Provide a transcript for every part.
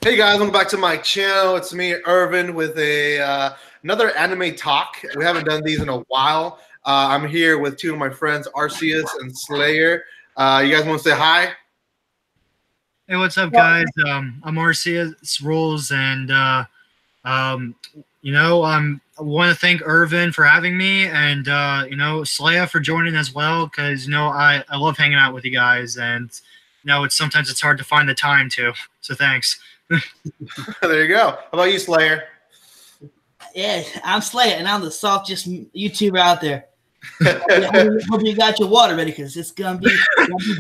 Hey guys, welcome back to my channel. It's me, Irvin, with another anime talk. We haven't done these in a while. I'm here with two of my friends, Arceus and Slayer. You guys want to say hi? Hey, what's up, guys? I'm Arceus Rules, and I want to thank Irvin for having me, and Slaya for joining as well, because I love hanging out with you guys, and sometimes it's hard to find the time to. So thanks. There you go. How about you, Slayer? Yeah, I'm Slayer, and I'm the softest YouTuber out there. Hope you got your water ready, because it's gonna be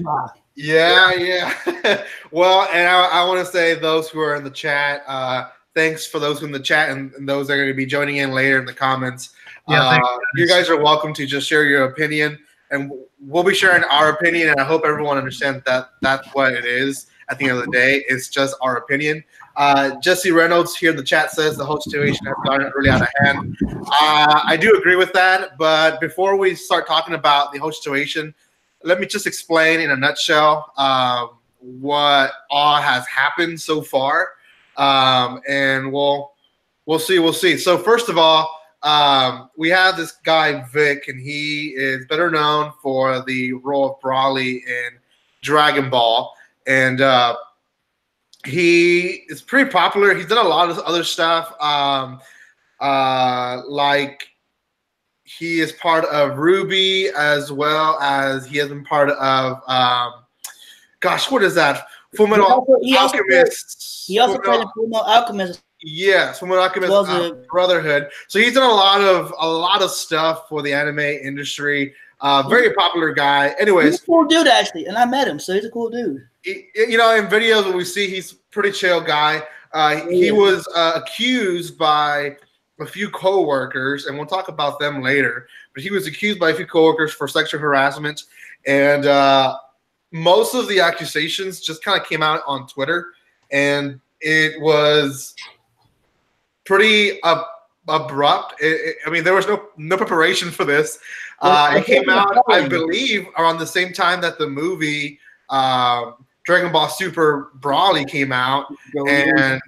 dry. Yeah. Well, and I want to say those who are in the chat, thanks for those in the chat and those that are going to be joining in later in the comments. Yeah, you guys are welcome to just share your opinion, and we'll be sharing our opinion, and I hope everyone understands that that's what it is. At the end of the day, it's just our opinion. Jesse Reynolds here in the chat says the whole situation has gotten really out of hand. I do agree with that, but before we start talking about the whole situation, let me just explain in a nutshell what all has happened so far, and we'll see. So first of all, we have this guy Vic, and he is better known for the role of Brawly in Dragon Ball. And he is pretty popular. He's done a lot of other stuff. Like he is part of Ruby, as well as he has been part of gosh, what is that? Fullmetal Alchemist. He also played in Fullmetal Alchemist. Yes, Fullmetal Alchemist Brotherhood. So he's done a lot of stuff for the anime industry. Very popular guy. Anyways, he's a cool dude actually, and I met him, so he's a cool dude. In videos that we see, he's a pretty chill guy. He was accused by a few coworkers, and we'll talk about them later. But he was accused by a few coworkers for sexual harassment, and most of the accusations just kind of came out on Twitter, and it was pretty abrupt. I mean, there was no preparation for this. It came out, I believe, around the same time that the movie Dragon Ball Super Brawly came out, and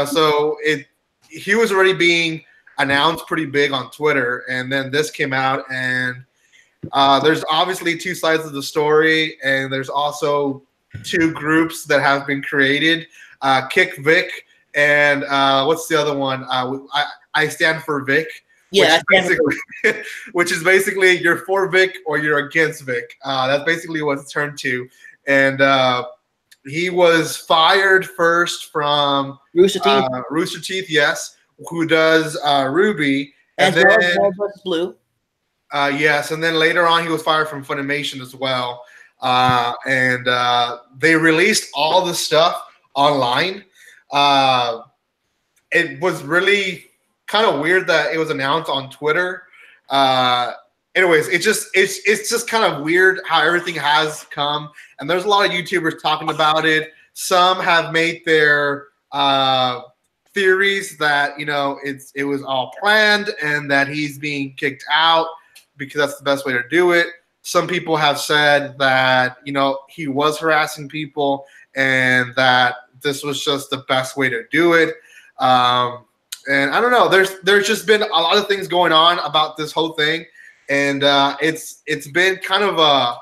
so he was already being announced pretty big on Twitter, and then this came out, and there's obviously two sides of the story, and there's also two groups that have been created, Kick Vic, and what's the other one? I stand for Vic. Yeah, which is basically you're for Vic or you're against Vic. That's basically what it's turned to. And he was fired first from Rooster Teeth. Rooster Teeth, yes, who does Ruby. And then Blue. Yes, and then later on he was fired from Funimation as well. And they released all the stuff online. It was really kind of weird that it was announced on Twitter. Anyways, it's just kind of weird how everything has come, and there's a lot of YouTubers talking about it. Some have made their theories that it was all planned and that he's being kicked out because that's the best way to do it. Some people have said that he was harassing people and that this was just the best way to do it. And I don't know. There's just been a lot of things going on about this whole thing, and it's been kind of a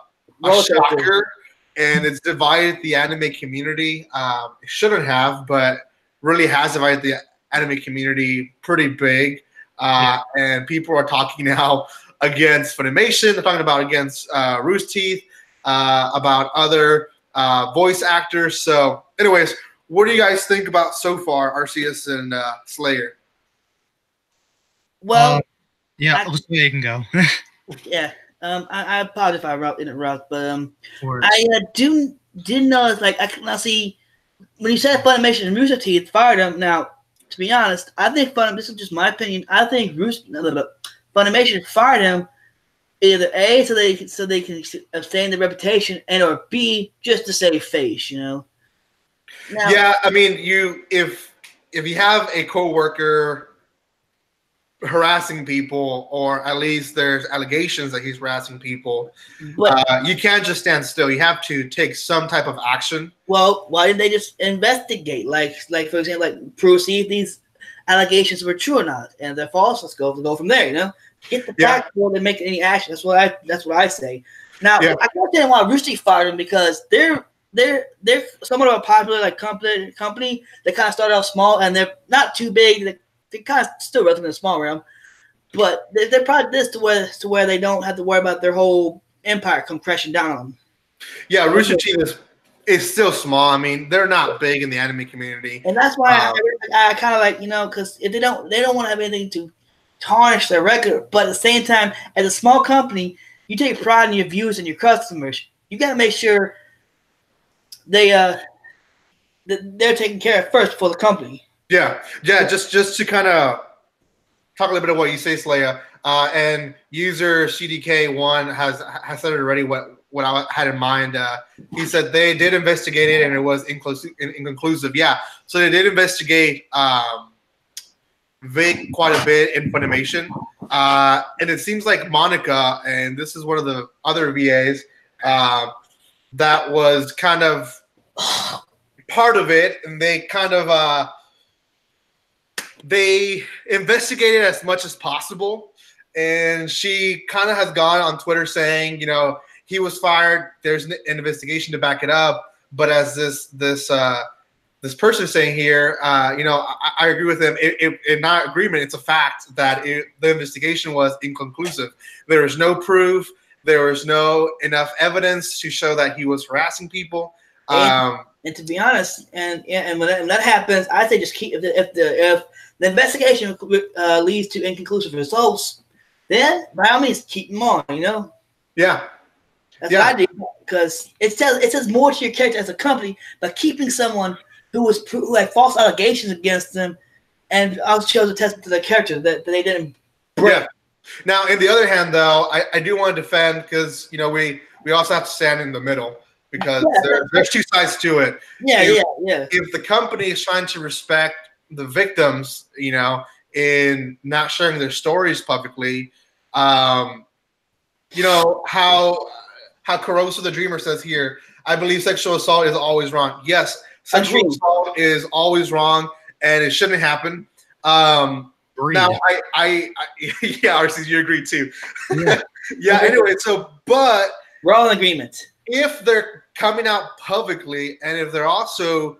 shocker, and it's divided the anime community. It shouldn't have, but really has divided the anime community pretty big. And people are talking now against Funimation. They're talking about against Rooster Teeth, about other voice actors. So, anyways. What do you guys think about so far, Arceus and Slayer? Well, Slayer can go. Yeah, I apologize if I interrupt, but I didn't know. It's like I can now see when you said Funimation and Rooster Teeth fired him. Now, to be honest, I think this is just my opinion. I think Funimation fired him either A, so they can sustain their reputation, and or B, just to save face. Now, yeah, I mean, if you have a coworker harassing people, or at least there's allegations that he's harassing people, But you can't just stand still. You have to take some type of action. well, why didn't they just investigate? Like for example, like prove see if these allegations were true or not, and if they're false. Let's go from there. You know, get the facts before they make any action. That's what I say. Now, I can't say why Rooster Teeth fired them because they're somewhat of a popular like company. They kind of started off small and they're not too big. They kind of still relatively small realm, but they're probably this to where they don't have to worry about their whole empire come crashing down on them. Yeah, Rooster Teeth is still small. I mean, they're not big in the anime community, and that's why I kind of like because if they don't want to have anything to tarnish their record, but at the same time, as a small company, you take pride in your views and your customers. You got to make sure they're taken care of first for the company. Yeah. Just to kind of talk a little bit of what you say, Slaya, and user CDK1 has said it already. What I had in mind, he said they did investigate it and it was inconclusive. Yeah, so they did investigate Vic quite a bit in Funimation, and it seems like Monica, and this is one of the other VAs that was kind of part of it, and they kind of they investigated as much as possible, and she kind of has gone on Twitter saying, he was fired. There's an investigation to back it up, but as this person saying here, I agree with him. In not agreement, it's a fact that the investigation was inconclusive. There was no proof. There was no enough evidence to show that he was harassing people. And to be honest, and when that happens, I say just keep if the investigation leads to inconclusive results, then by all means keep them on. Yeah, that's what I do, because it says more to your character as a company by keeping someone who had false allegations against them, and also shows a testament to their character that they didn't break. Yeah. Now, on the other hand, though, I do want to defend because we also have to stand in the middle. Because there's two sides to it. Yeah. If the company is trying to respect the victims, in not sharing their stories publicly, how Caroso the Dreamer says here, I believe sexual assault is always wrong. Yes, sexual assault is always wrong, and it shouldn't happen. Now, I RC, you agree too. Yeah. Anyway, but we're all in agreement. If they're coming out publicly and if they're also,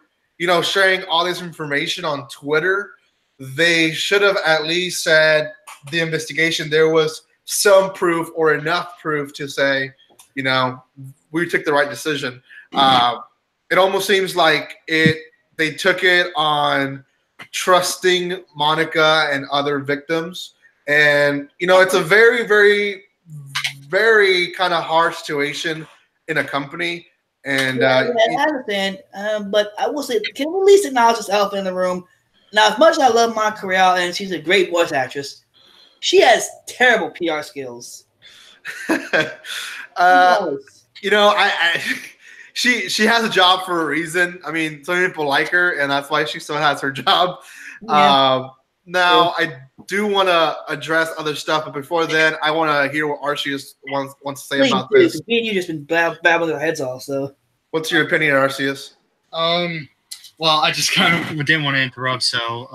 sharing all this information on Twitter, they should have at least said the investigation. There was some proof or enough proof to say, we took the right decision. It almost seems like they took it on trusting Monica and other victims. And, it's a very, very, very kind of harsh situation in a company, and I understand, but I will say, can we at least acknowledge this elephant in the room? Now, as much as I love Monica Real and she's a great voice actress, she has terrible PR skills. She has a job for a reason. I mean, some people like her, and that's why she still has her job. Yeah. Now, I do want to address other stuff, but before then, I want to hear what Arceus wants to say about this. Me and you just been babbling our heads off. So, what's your opinion, Arceus? Well, I just kind of didn't want to interrupt. So,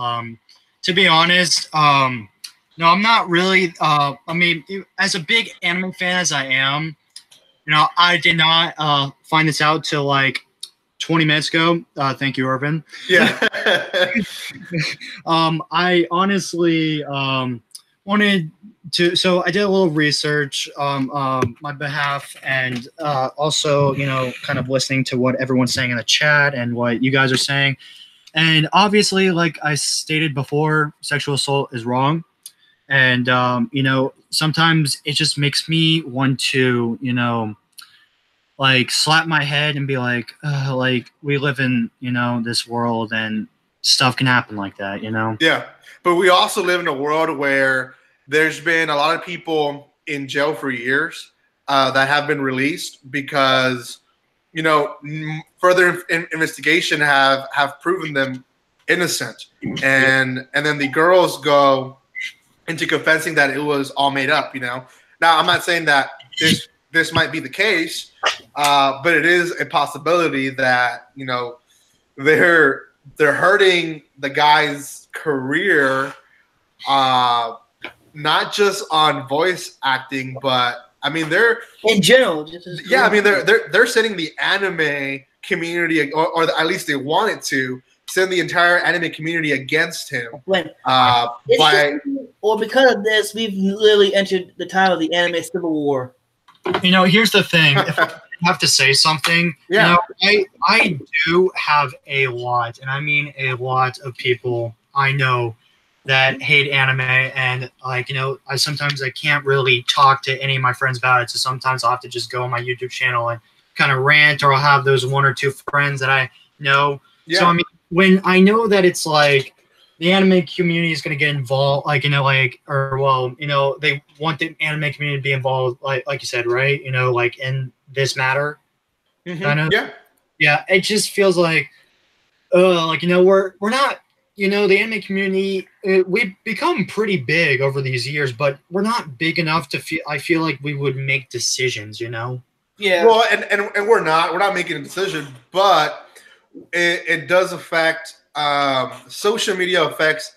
to be honest, no, I'm not really. I mean, as a big anime fan as I am, I did not find this out till like 20 minutes ago. Thank you, Irvin. Yeah. I honestly wanted to, so I did a little research on my behalf, and also, kind of listening to what everyone's saying in the chat and what you guys are saying. And obviously, like I stated before, sexual assault is wrong. And, sometimes it just makes me want to, like slap my head and be like we live in, this world and stuff can happen like that, Yeah. But we also live in a world where there's been a lot of people in jail for years that have been released because, further investigation have proven them innocent. And then the girls go into confessing that it was all made up. Now I'm not saying that this might be the case, but it is a possibility that they're hurting the guy's career, not just on voice acting, but I mean they're in general. I mean they're sending the anime community, or at least they wanted to send the entire anime community against him. Or because of this, we've literally entered the time of the anime civil war. Here's the thing. If I have to say something, I do have a lot, and I mean a lot of people I know that hate anime, and I sometimes I can't really talk to any of my friends about it, so sometimes I'll have to just go on my YouTube channel and kind of rant, or I'll have those one or two friends that I know. Yeah. So I mean, when I know that it's like the anime community is going to get involved, they want the anime community to be involved, like you said, right? In this matter. Mm-hmm. Yeah. It just feels like, we're not, the anime community, we've become pretty big over these years, but we're not big enough to I feel like we would make decisions, Yeah. Well, and we're not making a decision, but it does affect. Social media affects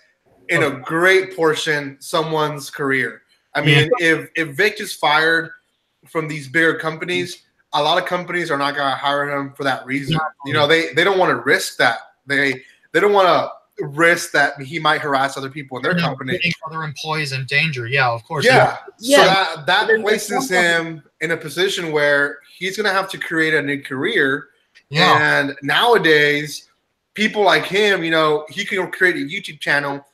in a great portion someone's career. I mean, if Vic is fired from these bigger companies, a lot of companies are not going to hire him for that reason. They don't want to risk that. They don't want to risk that he might harass other people in their company. Putting other employees in danger. Yeah, of course. Yeah. So that places him in a position where he's going to have to create a new career. Yeah. And nowadays, people like him, he can create a YouTube channel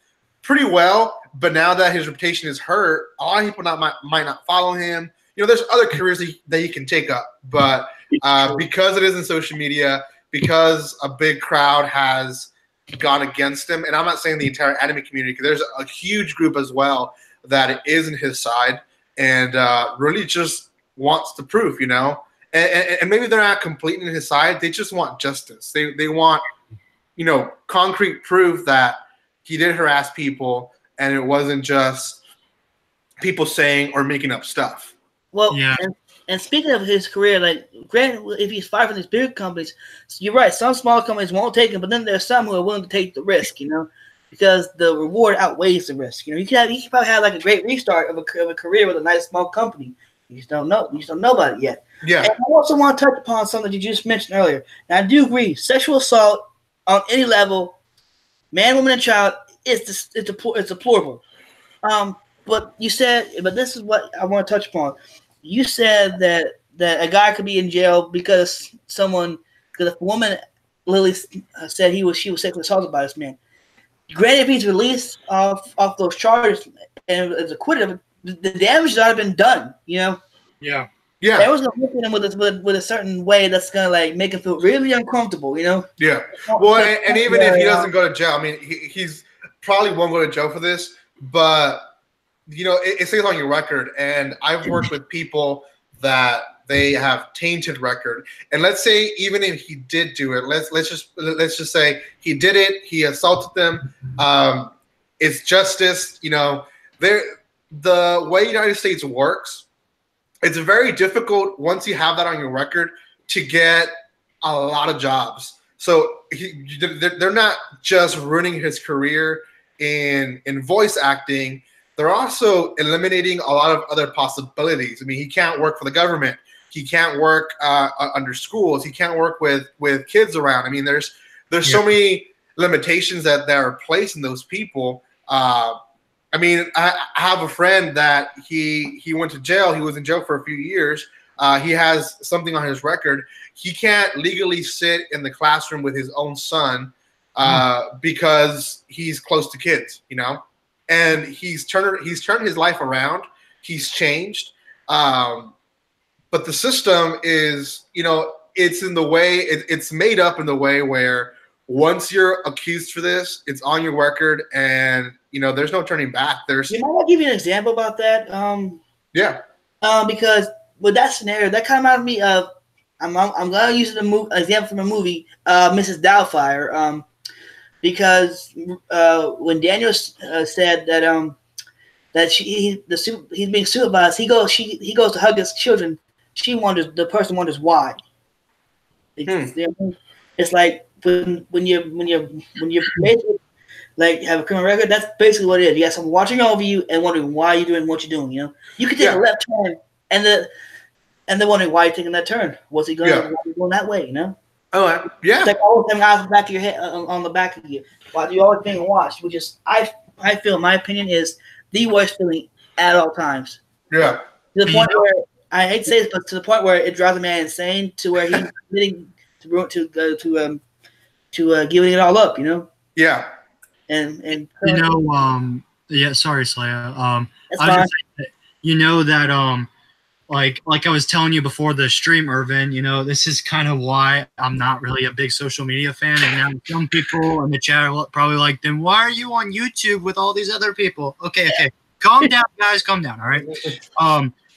pretty well, but now that his reputation is hurt, a lot of people might not follow him. There's other careers that he can take up, but because it is in social media, because a big crowd has gone against him, and I'm not saying the entire anime community, because there's a huge group as well that is in his side and really just wants the proof, and maybe they're not completely in his side. They just want justice. They want concrete proof that he did harass people and it wasn't just people saying or making up stuff. Well, and speaking of his career, granted, if he's fired from these big companies, you're right, some small companies won't take him, but then there's some who are willing to take the risk, because the reward outweighs the risk. He could probably have a great restart of a career with a nice small company. You just don't know. You just don't know about it yet. Yeah. And I also want to touch upon something that you just mentioned earlier. And I do agree, sexual assault on any level, man, woman, and child, it's deplorable. But you said, but this is what I want to touch upon. You said that a guy could be in jail because a woman literally said she was sexually assaulted by this man. Granted, if he's released off those charges and is acquitted, the damage has already been done. Yeah. Yeah. That was gonna look at him with a certain way that's gonna make him feel really uncomfortable. Yeah. Well, and even if he doesn't go to jail, I mean, he's probably won't go to jail for this, but it says on your record. And I've worked with people that they have tainted record. And let's say even if he did do it, let's just say he did it. He assaulted them. It's justice. The way the United States works. It's very difficult once you have that on your record to get a lot of jobs. So they're not just ruining his career in voice acting. They're also eliminating a lot of other possibilities. I mean, he can't work for the government. He can't work under schools. He can't work with kids around. I mean, there's so many limitations that are placed in those people. I mean, I have a friend that he went to jail. He was in jail for a few years. He has something on his record. He can't legally sit in the classroom with his own son because he's close to kids, And he's turned his life around. He's changed. But the system is, it's in the way, it's made up in the way where once you're accused for this, it's on your record, and there's no turning back. You might give you an example about that. Because with that scenario, that kind of reminded me of I'm gonna use an example from a movie, Mrs. Doubtfire. Because when Daniel said that that he's being supervised. He goes to hug his children. The person wonders why. It's like when you're basically like have a criminal record. That's basically what it is. You got someone watching over you and wondering why you're doing what you're doing. You know, you could take a left turn and they're wondering why you're taking that turn. What's he going? Why you going that way? You know. Oh yeah. It's like always having eyes on the back of your head, on the back of you, while you always being watched. Which is I feel, my opinion, is the worst feeling at all times. Yeah. To the point where I hate to say this, but to the point where it drives a man insane, to where he's admitting to giving it all up. You know. Yeah. And you know, yeah. Sorry, Slaya. I was fine. just saying that, you know that like I was telling you before the stream, Irvin, you know, this is kind of why I'm not really a big social media fan. And now some people in the chat are probably like, then why are you on YouTube with all these other people? Okay. Calm down, guys. Calm down, all right?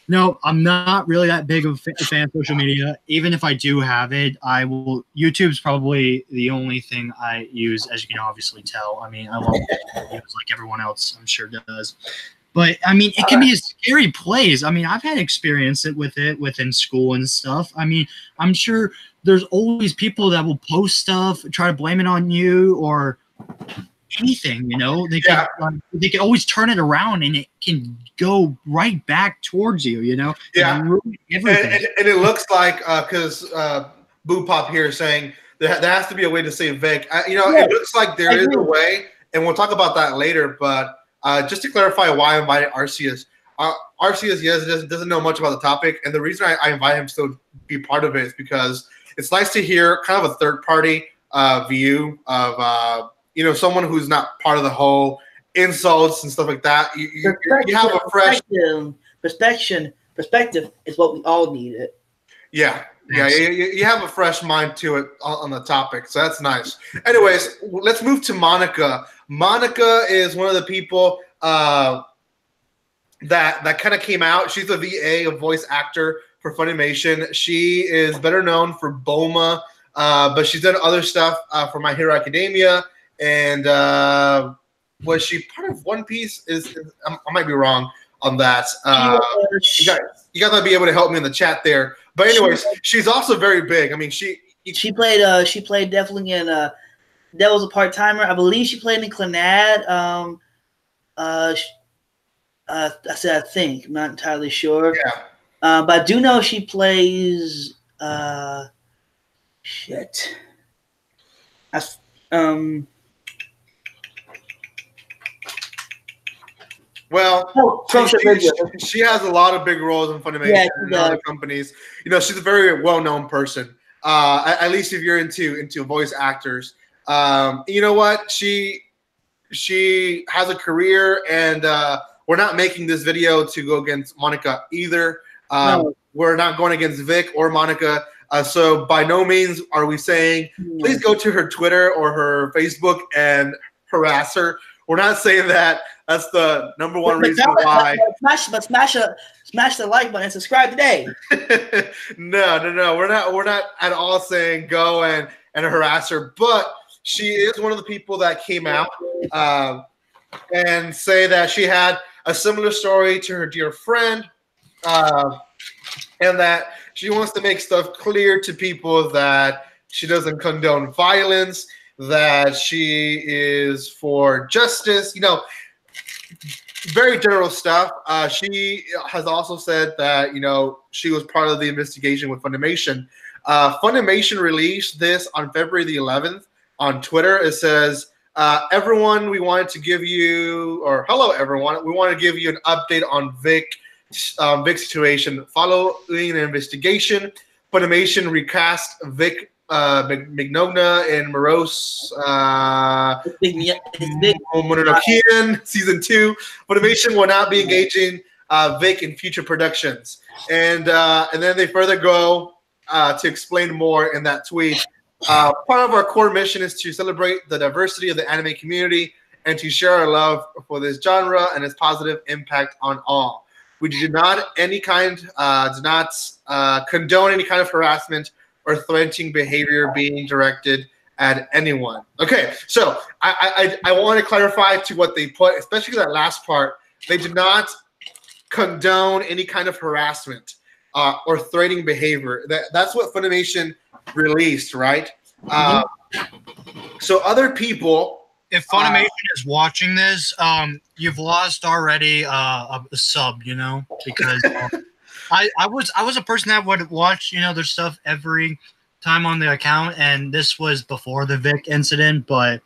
No, I'm not really that big of a fan of social media. Even if I do have it, YouTube's probably the only thing I use, as you can obviously tell. I mean, I love videos like everyone else, I'm sure does. But, I mean, it can be a scary place. I mean, I've had experience with it within school and stuff. I mean, I'm sure there's always people that will post stuff, try to blame it on you or anything, you know. They can always turn it around and it can go right back towards you, you know. Yeah. Ruin everything. And it looks like, because Boo Pop here is saying there has to be a way to save Vic. It looks like there is a way, and we'll talk about that later, but just to clarify why I invited Arceus. Arceus, doesn't know much about the topic, and the reason I invite him to be part of it is because it's nice to hear kind of a third-party view of someone who's not part of the whole insults and stuff like that. You have a fresh perspective is what we all need. Yeah. You have a fresh mind to it on the topic, so that's nice. Anyways, let's move to Monica. Monica is one of the people that kind of came out. She's a VA, a voice actor for Funimation. She is better known for Bulma, but she's done other stuff for My Hero Academia. And was she part of One Piece? I might be wrong on that. You guys might be able to help me in the chat there. But anyways, she's also very big. I mean, she played definitely in Devil's a Part-Timer. I believe she played in Clannad. I think. I'm not entirely sure. Yeah. But I do know she plays Well, she has a lot of big roles in Funimation and other companies. She's a very well-known person. At least if you're into voice actors. You know what? She has a career, and we're not making this video to go against Monica either. No. We're not going against Vic or Monica. So by no means are we saying, please go to her Twitter or her Facebook and harass her. We're not saying that. That's the number one reason why. Smash the like button and subscribe today. No. We're not at all saying go and harass her. But she is one of the people that came out and say that she had a similar story to her dear friend, and that she wants to make stuff clear to people that she doesn't condone violence, that she is for justice, very general stuff. She has also said that, she was part of the investigation with Funimation. Funimation released this on February the 11th on Twitter. It says, everyone, we wanted to give you, or hello, everyone. We want to give you an update on Vic's situation. Following an investigation, Funimation recast Vic Mignogna in Morose Mononokean Season 2. Funimation will not be engaging Vic in future productions. And then they further go to explain more in that tweet. Part of our core mission is to celebrate the diversity of the anime community and to share our love for this genre and its positive impact on all. We do not condone any kind of harassment or threatening behavior being directed at anyone. Okay, so I want to clarify to what they put, especially that last part. They do not condone any kind of harassment or threatening behavior. That's what Funimation released, right? So other people. If Funimation is watching this, you've lost already a sub, you know, because I was a person that would watch, you know, their stuff every time on the account, and this was before the Vic incident, but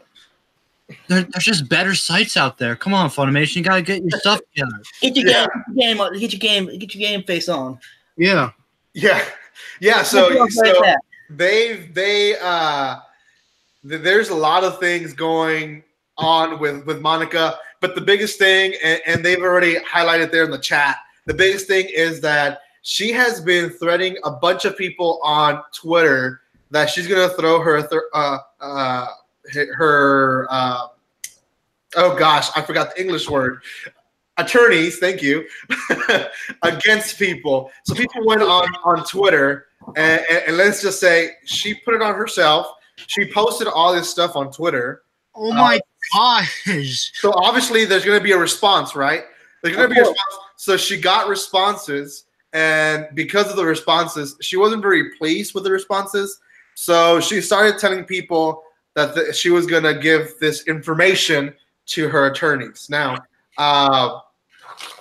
there's just better sites out there. Come on, Funimation, you gotta get your stuff together. Get your game face on. Yeah. So there's a lot of things going on with Monica, but the biggest thing, and they've already highlighted there in the chat, the biggest thing is that she has been threatening a bunch of people on Twitter that she's gonna throw oh gosh, I forgot the English word. Attorneys, thank you, against people. So people went on Twitter, and let's just say she put it on herself. She posted all this stuff on Twitter. Oh my gosh. So obviously there's going to be a response, right? There's going to be a response. So she got responses, and because of the responses, she wasn't very pleased with the responses. So she started telling people that she was going to give this information to her attorneys. Now, not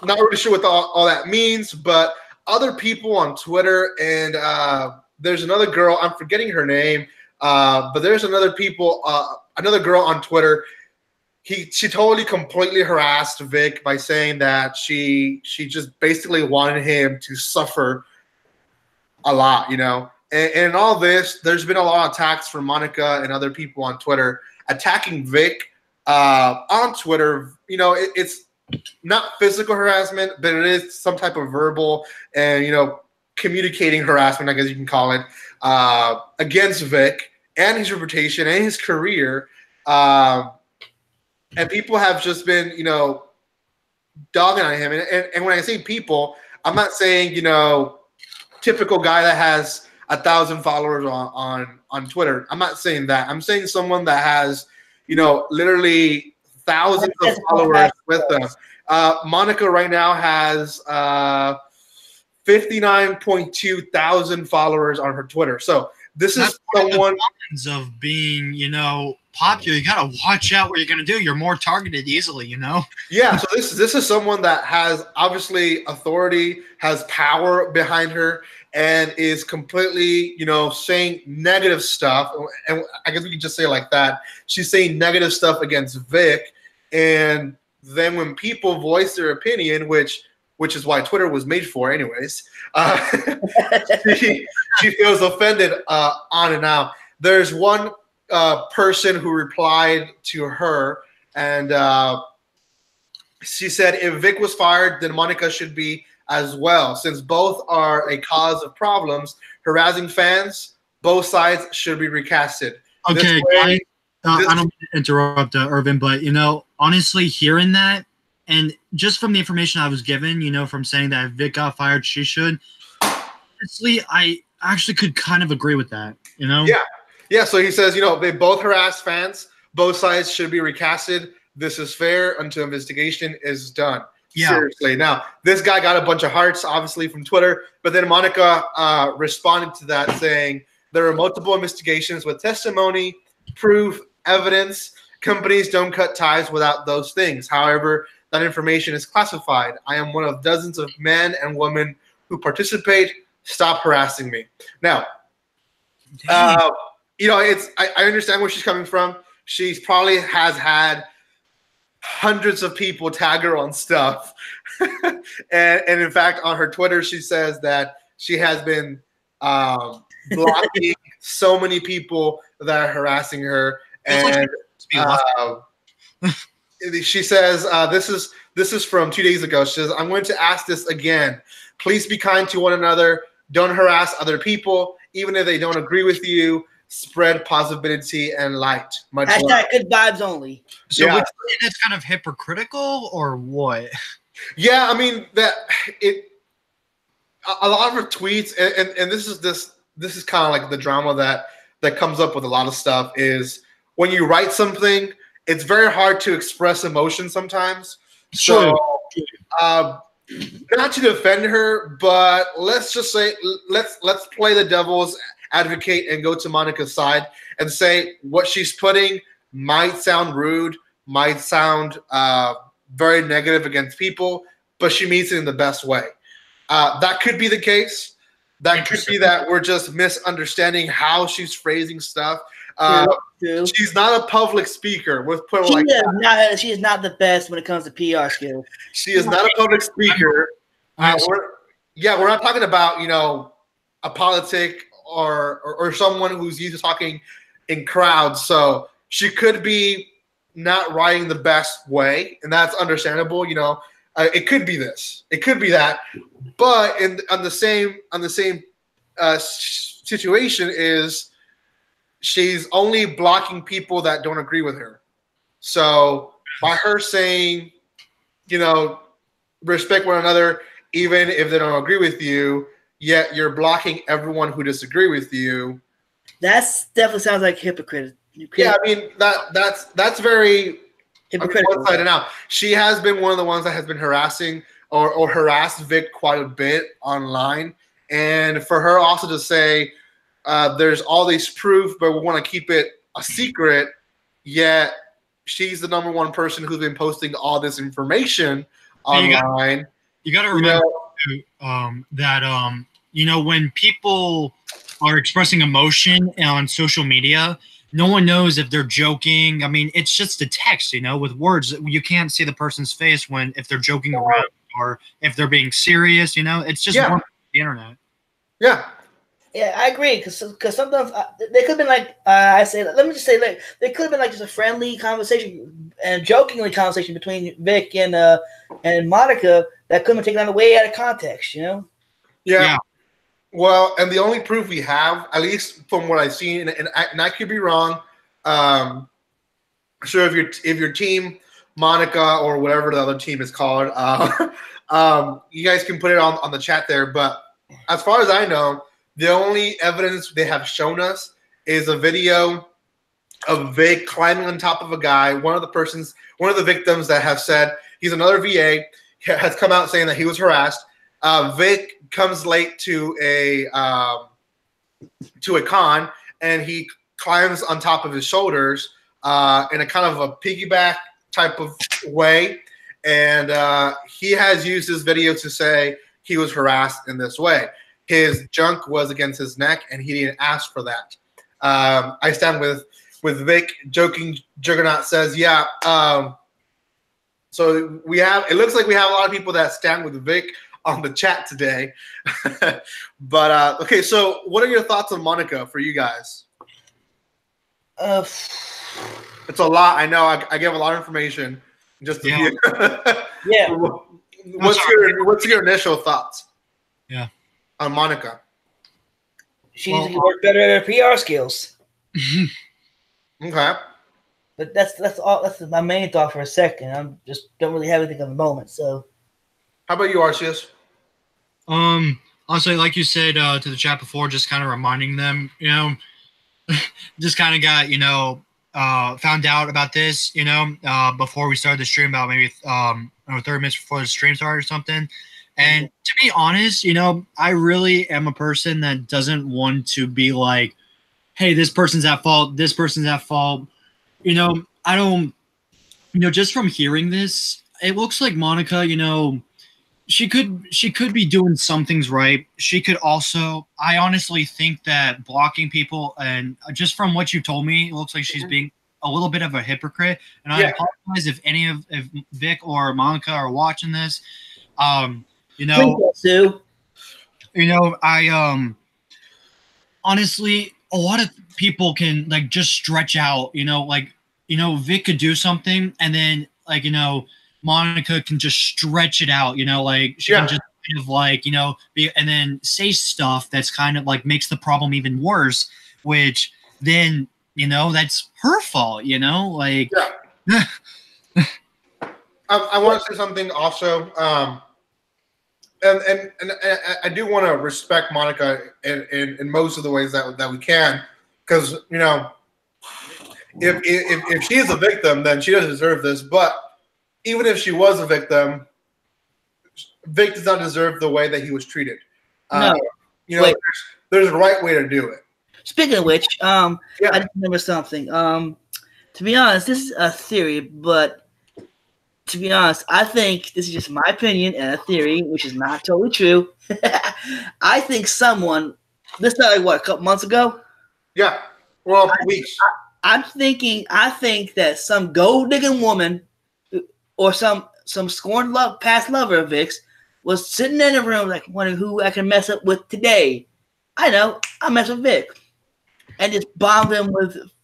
really sure what all that means, but other people on Twitter, and there's another girl, I'm forgetting her name, but there's another girl on Twitter. She totally completely harassed Vic by saying that she just basically wanted him to suffer a lot, you know. And in all this, there's been a lot of attacks from Monica and other people on Twitter attacking Vic on Twitter. You know, it's not physical harassment, but it is some type of verbal and, you know, communicating harassment, I guess you can call it, against Vic and his reputation and his career. And people have just been, you know, dogging on him. And when I say people, I'm not saying, you know, typical guy that has 1,000 followers on Twitter. I'm not saying that. I'm saying someone that has, you know, literally thousands of followers with them. Monica right now has 59.2 thousand followers on her Twitter. So this is someone of being, you know, popular. You gotta watch out what you're gonna do. You're more targeted easily, you know. Yeah. So this is someone that has obviously authority, has power behind her, and is completely, you know, saying negative stuff. And I guess we could just say it like that. She's saying negative stuff against Vic, and then when people voice their opinion, which is why Twitter was made for anyways, she feels offended on and out. There's one person who replied to her, and she said, if Vic was fired, then Monica should be as well. Since both are a cause of problems, harassing fans, both sides should be recasted. Okay, I don't mean to interrupt, Irvin, but, you know, honestly, hearing that, and just from the information I was given, you know, from saying that if Vic got fired, she should, honestly, I actually could kind of agree with that, you know? Yeah, so he says, you know, they both harass fans. Both sides should be recasted. This is fair until investigation is done. Yeah. Seriously. Now, this guy got a bunch of hearts, obviously, from Twitter, but then Monica responded to that saying, there are multiple investigations with testimony, proof, evidence. Companies don't cut ties without those things. However, that information is classified. I am one of dozens of men and women who participate. Stop harassing me. Now, you know, I understand where she's coming from. She probably has had hundreds of people tag her on stuff. and in fact, on her Twitter, she says that she has been blocking so many people that are harassing her. And she says, this is from 2 days ago. She says, I'm going to ask this again. Please be kind to one another. Don't harass other people, even if they don't agree with you. Spread positivity and light. Much love. Good vibes only. So would you say that's kind of hypocritical or what? Yeah, I mean that a lot of her tweets, and this is kind of like the drama that comes up with a lot of stuff is when you write something, it's very hard to express emotion sometimes. So not to defend her, but let's just say let's play the devil's advocate and go to Monica's side and say what she's putting might sound rude, might sound very negative against people, but she means it in the best way. That could be the case. That could be that we're just misunderstanding how she's phrasing stuff. She's not a public speaker. Let's put it like that. She is not the best when it comes to PR skills. She is not a public speaker. We're not talking about a politic or someone who's used to talking in crowds. So she could be not writing the best way, and that's understandable. It could be this, it could be that, but on the same situation is she's only blocking people that don't agree with her. So by her saying, respect one another, even if they don't agree with you, yet you're blocking everyone who disagree with you. That's definitely sounds like hypocrite. Yeah, I mean that's very hypocritical. One side and out. She has been one of the ones that has been harassing or harassed Vic quite a bit online, and for her also to say there's all these proof, but we want to keep it a secret, yet she's the #1 person who's been posting all this information online. You got to remember that when people are expressing emotion on social media, no one knows if they're joking. I mean, it's just a text, with words. You can't see the person's face if they're joking around or if they're being serious. It's just the internet. Yeah. Yeah, I agree. Because sometimes they could have been like let me just say, like, they could have been like just a friendly conversation and jokingly conversation between Vic and Monica that could have been taken way out of context. Yeah. Well, and the only proof we have, at least from what I've seen, and I could be wrong. So if your team, Monica or whatever the other team is called, you guys can put it on the chat there. But as far as I know, the only evidence they have shown us is a video of Vic climbing on top of a guy. One of the victims that have said he's another VA has come out saying that he was harassed. Vic comes late to a con, and he climbs on top of his shoulders in a kind of a piggyback type of way, and he has used this video to say he was harassed in this way. His junk was against his neck, and he didn't ask for that. I stand with Vic. Joking Juggernaut says, yeah. So it looks like we have a lot of people that stand with Vic on the chat today. But okay, so what are your thoughts on Monica for you guys? It's a lot. I know I gave a lot of information. What's your initial thoughts? Yeah. On Monica. She needs to work better at her PR skills. Okay. But that's all. That's my main thought for a second. I just don't really have anything at the moment. So, how about you, Arceus? Honestly, like you said to the chat before, just kind of reminding them, just kind of got found out about this, before we started the stream, about maybe 30 minutes before the stream started or something. And to be honest, I really am a person that doesn't want to be like, hey, this person's at fault. This person's at fault. I don't, just from hearing this, it looks like Monica, she could be doing some things right. She could also, I honestly think that blocking people, and just from what you told me, it looks like she's being a little bit of a hypocrite. And I apologize if if Vic or Monica are watching this. I honestly, a lot of people can just stretch out, Vic could do something, and then Monica can just stretch it out, she can just kind of be, and then say stuff that's kind of makes the problem even worse, which then, that's her fault, I want to say something also. And I do want to respect Monica in most of the ways that we can, because if she is a victim, then she doesn't deserve this. But even if she was a victim, Vic does not deserve the way that he was treated. No. You know, there's a right way to do it. Speaking of which, I just remember something. To be honest, this is a theory, but to be honest, I think this is just my opinion and a theory, which is not totally true. I think someone, this started like, what, a couple months ago? Yeah, well, weeks. I think that some gold digging woman or some scorned past lover of Vic's was sitting in a room like wondering who I can mess up with today. I know, I mess with Vic, and just bombed him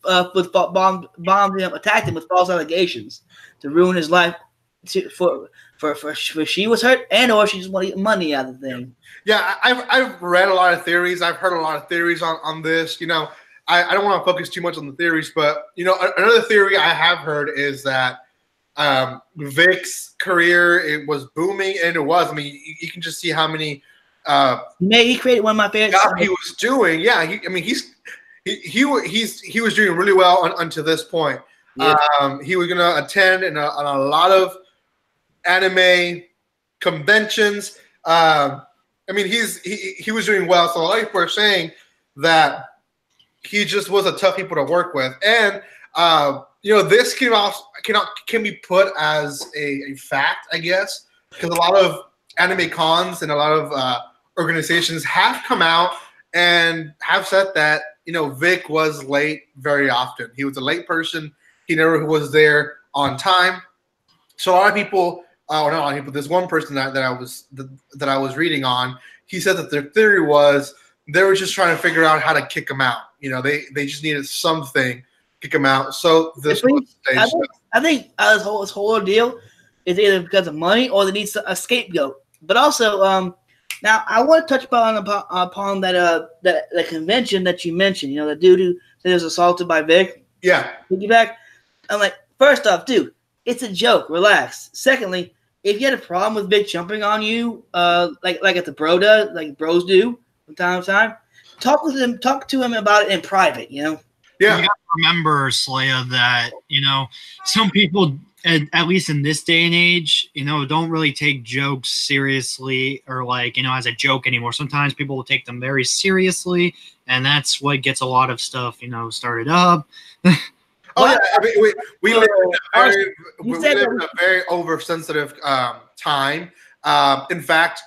attacked him with false allegations to ruin his life. For she was hurt, and or she just wanted money out of the thing. Yeah, I've read a lot of theories. I've heard a lot of theories on this. You know, I don't want to focus too much on the theories, but you know, another theory I have heard is that Vic's career, it was booming, and it was. I mean, you can just see how many. He created one of my favorite stuff he was doing. Yeah, he was doing really well until this point. Yeah. He was gonna attend on a lot of anime conventions. I mean, he was doing well. So a lot of people are saying that he just was a tough people to work with, and you know, this can be put as a fact, I guess, because a lot of anime cons and a lot of organizations have come out and have said that, you know, Vic was late very often. He was a late person. He never was there on time. So a lot of people, not a lot of people, there's one person that I was reading on. He said that their theory was they were just trying to figure out how to kick him out. You know, they just needed something to kick him out. So this I think this whole ordeal is either because of money or they need a scapegoat. But also, now I want to touch upon that convention that you mentioned. You know, the dude who was assaulted by Vic. Yeah. Piggyback. I'm like, first off, dude, it's a joke. Relax. Secondly, if you had a problem with Vic jumping on you, like at the bros do from time to time, talk to him about it in private. You know. Yeah. You gotta remember, Slaya, that you know some people, at least in this day and age, you know, don't really take jokes seriously or like, you know, as a joke anymore. Sometimes people will take them very seriously, and that's what gets a lot of stuff, you know, started up. Oh yeah, I mean, we live in a very oversensitive time. In fact,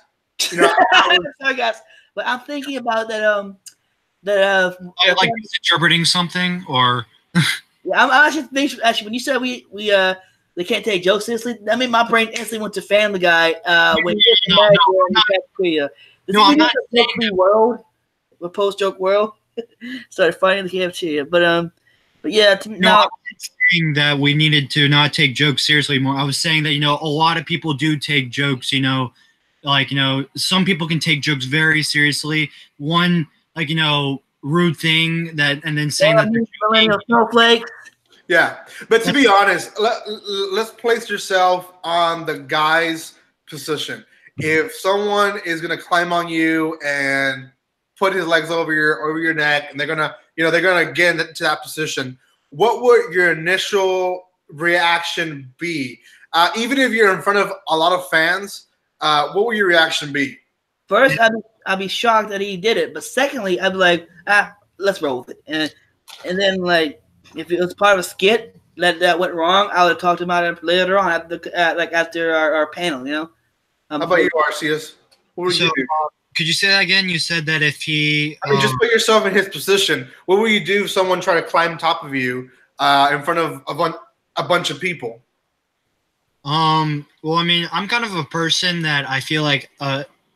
you know, sorry guys, but I'm thinking about that. Like interpreting something, or yeah, I'm actually when you said they can't take jokes seriously, I mean, my brain instantly went to Family Guy when I'm not saying world, the post joke world. Started fighting the cafeteria, but yeah, I'm not saying that we needed to not take jokes seriously more. I was saying that, you know, a lot of people do take jokes, you know, like, you know, some people can take jokes very seriously. One, like, you know, rude thing that, and then saying that snowflakes. Yeah, but to be honest, let's place yourself on the guy's position. If someone is gonna climb on you and put his legs over your neck, and they're gonna get into that position, what would your initial reaction be? Even if you're in front of a lot of fans, what would your reaction be? First, I'd be shocked that he did it, but secondly, I'd be like, let's roll with it, and then like if it was part of a skit that went wrong, I would have talked about it later on after our panel, you know. How about you, Arceus? What would you do? Could you say that again? You said that if he... I mean, just put yourself in his position. What would you do if someone tried to climb top of you in front of a bunch of people? Well, I mean, I'm kind of a person that I feel like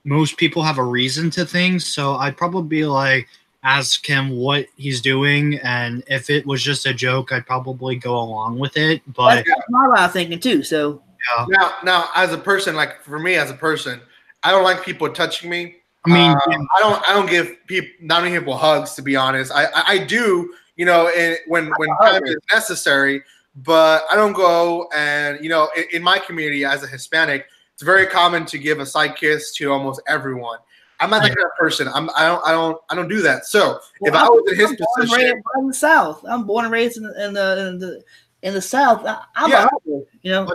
most people have a reason to things, so I'd probably like ask him what he's doing, and if it was just a joke, I'd probably go along with it. But that's my line of thinking too. So yeah. Now, as a person, like for me as a person, I don't like people touching me. I mean, I don't give not many people hugs, to be honest. I do, you know, when time is necessary, but I don't go and, you know, in my community as a Hispanic, it's very common to give a side kiss to almost everyone. I'm not that kind of person. I don't do that. So if I was in his position, I'm in the South. I'm born and raised in the South. I'm a hugger, you know.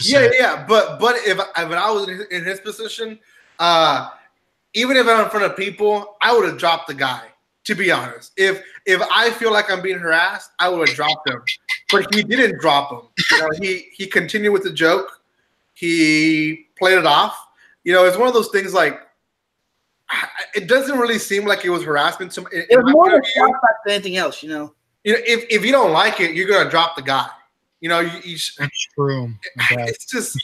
Yeah. But if I was in his position, even if I'm in front of people, I would have dropped the guy. To be honest, if I feel like I'm being harassed, I would have dropped him. But he didn't drop him. You know, he continued with the joke. He played it off. You know, it's one of those things like it doesn't really seem like it was harassment. It was more of a shock than anything else. You know, if you don't like it, you're gonna drop the guy. You know, that's true. It's just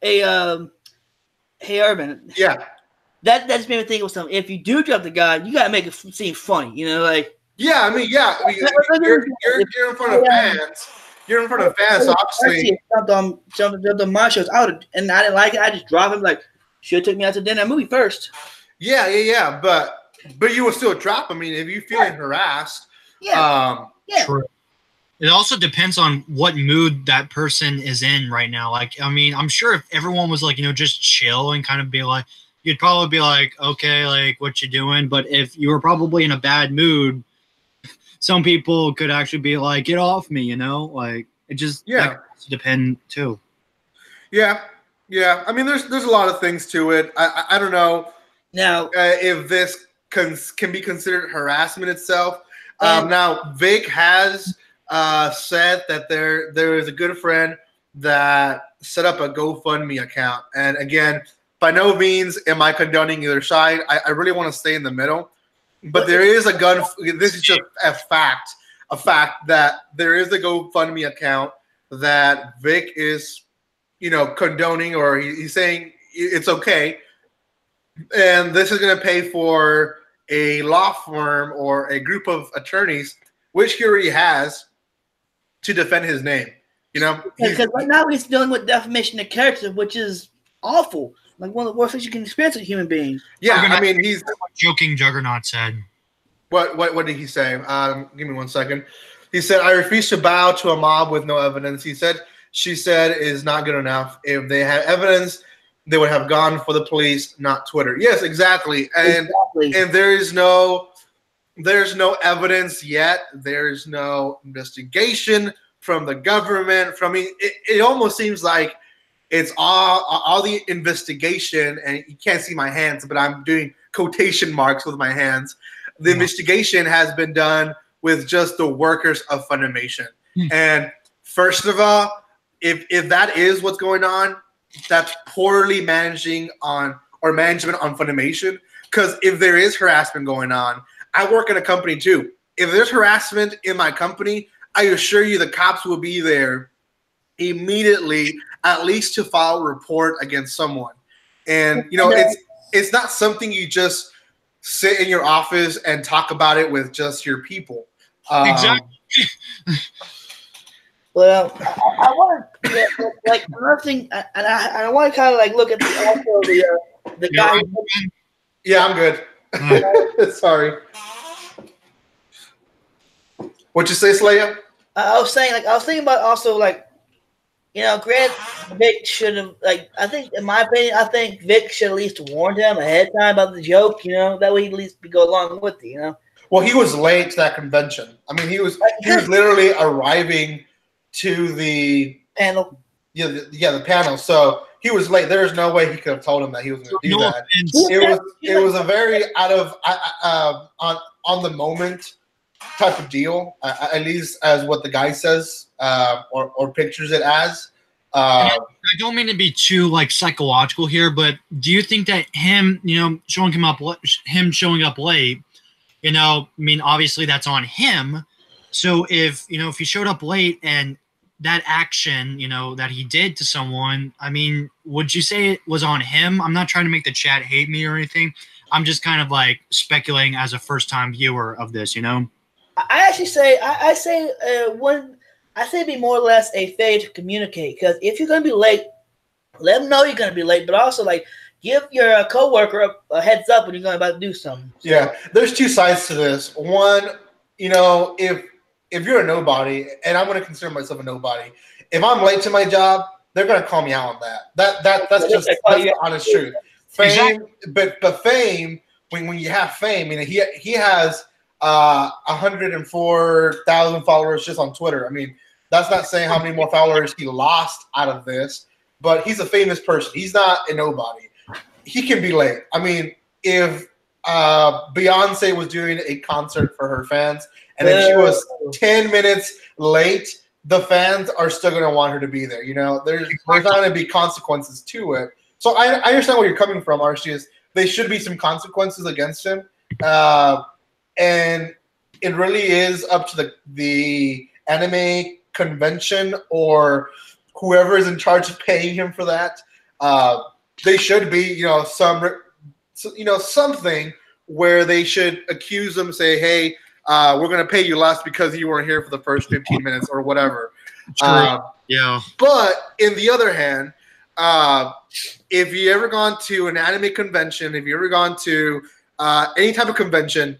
hey Urban. Yeah. That just made me think of something. If you do drop the guy, you gotta make it seem funny. You know, like I mean, you're in front of fans. You're in front of fans, obviously. Jumped on my shows out, and I didn't like it. I just dropped him. Like, should have took me out to dinner movie first. Yeah. But you will still drop. I mean, if you're feeling harassed. Yeah. True. It also depends on what mood that person is in right now. Like, I mean, I'm sure if everyone was like, you know, just chill and kind of be like, you'd probably be like, okay, like, what you doing? But if you were probably in a bad mood, some people could actually be like, get off me, you know? Like, it just depend too. Yeah. I mean, there's a lot of things to it. I don't know now if this can be considered harassment itself. Now, Vic has said that there is a good friend that set up a GoFundMe account. And again, by no means am I condoning either side. I really want to stay in the middle. But there is this is just a fact that there is a GoFundMe account that Vic is, you know, condoning, or he's saying it's okay. And this is going to pay for a law firm or a group of attorneys, which he already has, to defend his name. You know? Because right now he's dealing with defamation of character, which is awful. Like one of the worst things you can experience as a human being. Yeah, I mean, he's joking. Juggernaut said. What did he say? Give me 1 second. He said, "I refuse to bow to a mob with no evidence." She said is not good enough. If they had evidence, they would have gone for the police, not Twitter. Yes, exactly. And there's no evidence yet. There's no investigation from the government. It almost seems like it's all the investigation, and you can't see my hands, but I'm doing quotation marks with my hands. The investigation has been done with just the workers of Funimation. And first of all, if that is what's going on, that's poorly management on Funimation. Because if there is harassment going on, I work in a company too. If there's harassment in my company, I assure you the cops will be there immediately, at least to file a report against someone. And you know, it's not something you just sit in your office and talk about it with just your people. Exactly. Well, I want to like another thing, and I want to kind of like look at the guy. Yeah, I'm good. Sorry. What'd you say, Slaya? I was thinking about also like, you know, Grant Vic should have I think in my opinion, I think Vic should at least warned him ahead of time about the joke. You know, that way he'd at least go along with it. You know. Well, he was late to that convention. I mean, he was literally arriving to the panel. Yeah, the panel. So he was late. There was no way he could have told him that he was going to do that. It was a very out of on the moment type of deal, at least as what the guy says or pictures it as. I don't mean to be too like psychological here, but do you think that him, you know, showing up late, you know, I mean, obviously that's on him. So if he showed up late and that action, you know, that he did to someone, I mean, would you say it was on him? I'm not trying to make the chat hate me or anything. I'm just kind of like speculating as a first-time viewer of this, you know? I say it'd be more or less a failure to communicate, because if you're going to be late, let them know you're going to be late, but also like give your coworker a heads up when you're going about to do something. So. Yeah, there's two sides to this. One, you know, if you're a nobody, and I'm going to consider myself a nobody, if I'm late to my job, they're going to call me out on that. That's the honest truth. Fame, exactly. but fame, when you have fame, I mean, he has 104,000 followers just on Twitter. I mean, That's not saying how many more followers he lost out of this, but he's a famous person. He's not a nobody. He can be late. I mean, if Beyonce was doing a concert for her fans and then she was 10 minutes late, the fans are still going to want her to be there. You know, there's not going to be consequences to it. So I understand where you're coming from, Arceus. There should be some consequences against him. And it really is up to the anime convention or whoever is in charge of paying him for that. They should be, you know, something where they should accuse them, say, hey, we're going to pay you less because you weren't here for the first 15 minutes or whatever. Yeah. But in the other hand, if you ever gone to an anime convention, if you ever gone to any type of convention,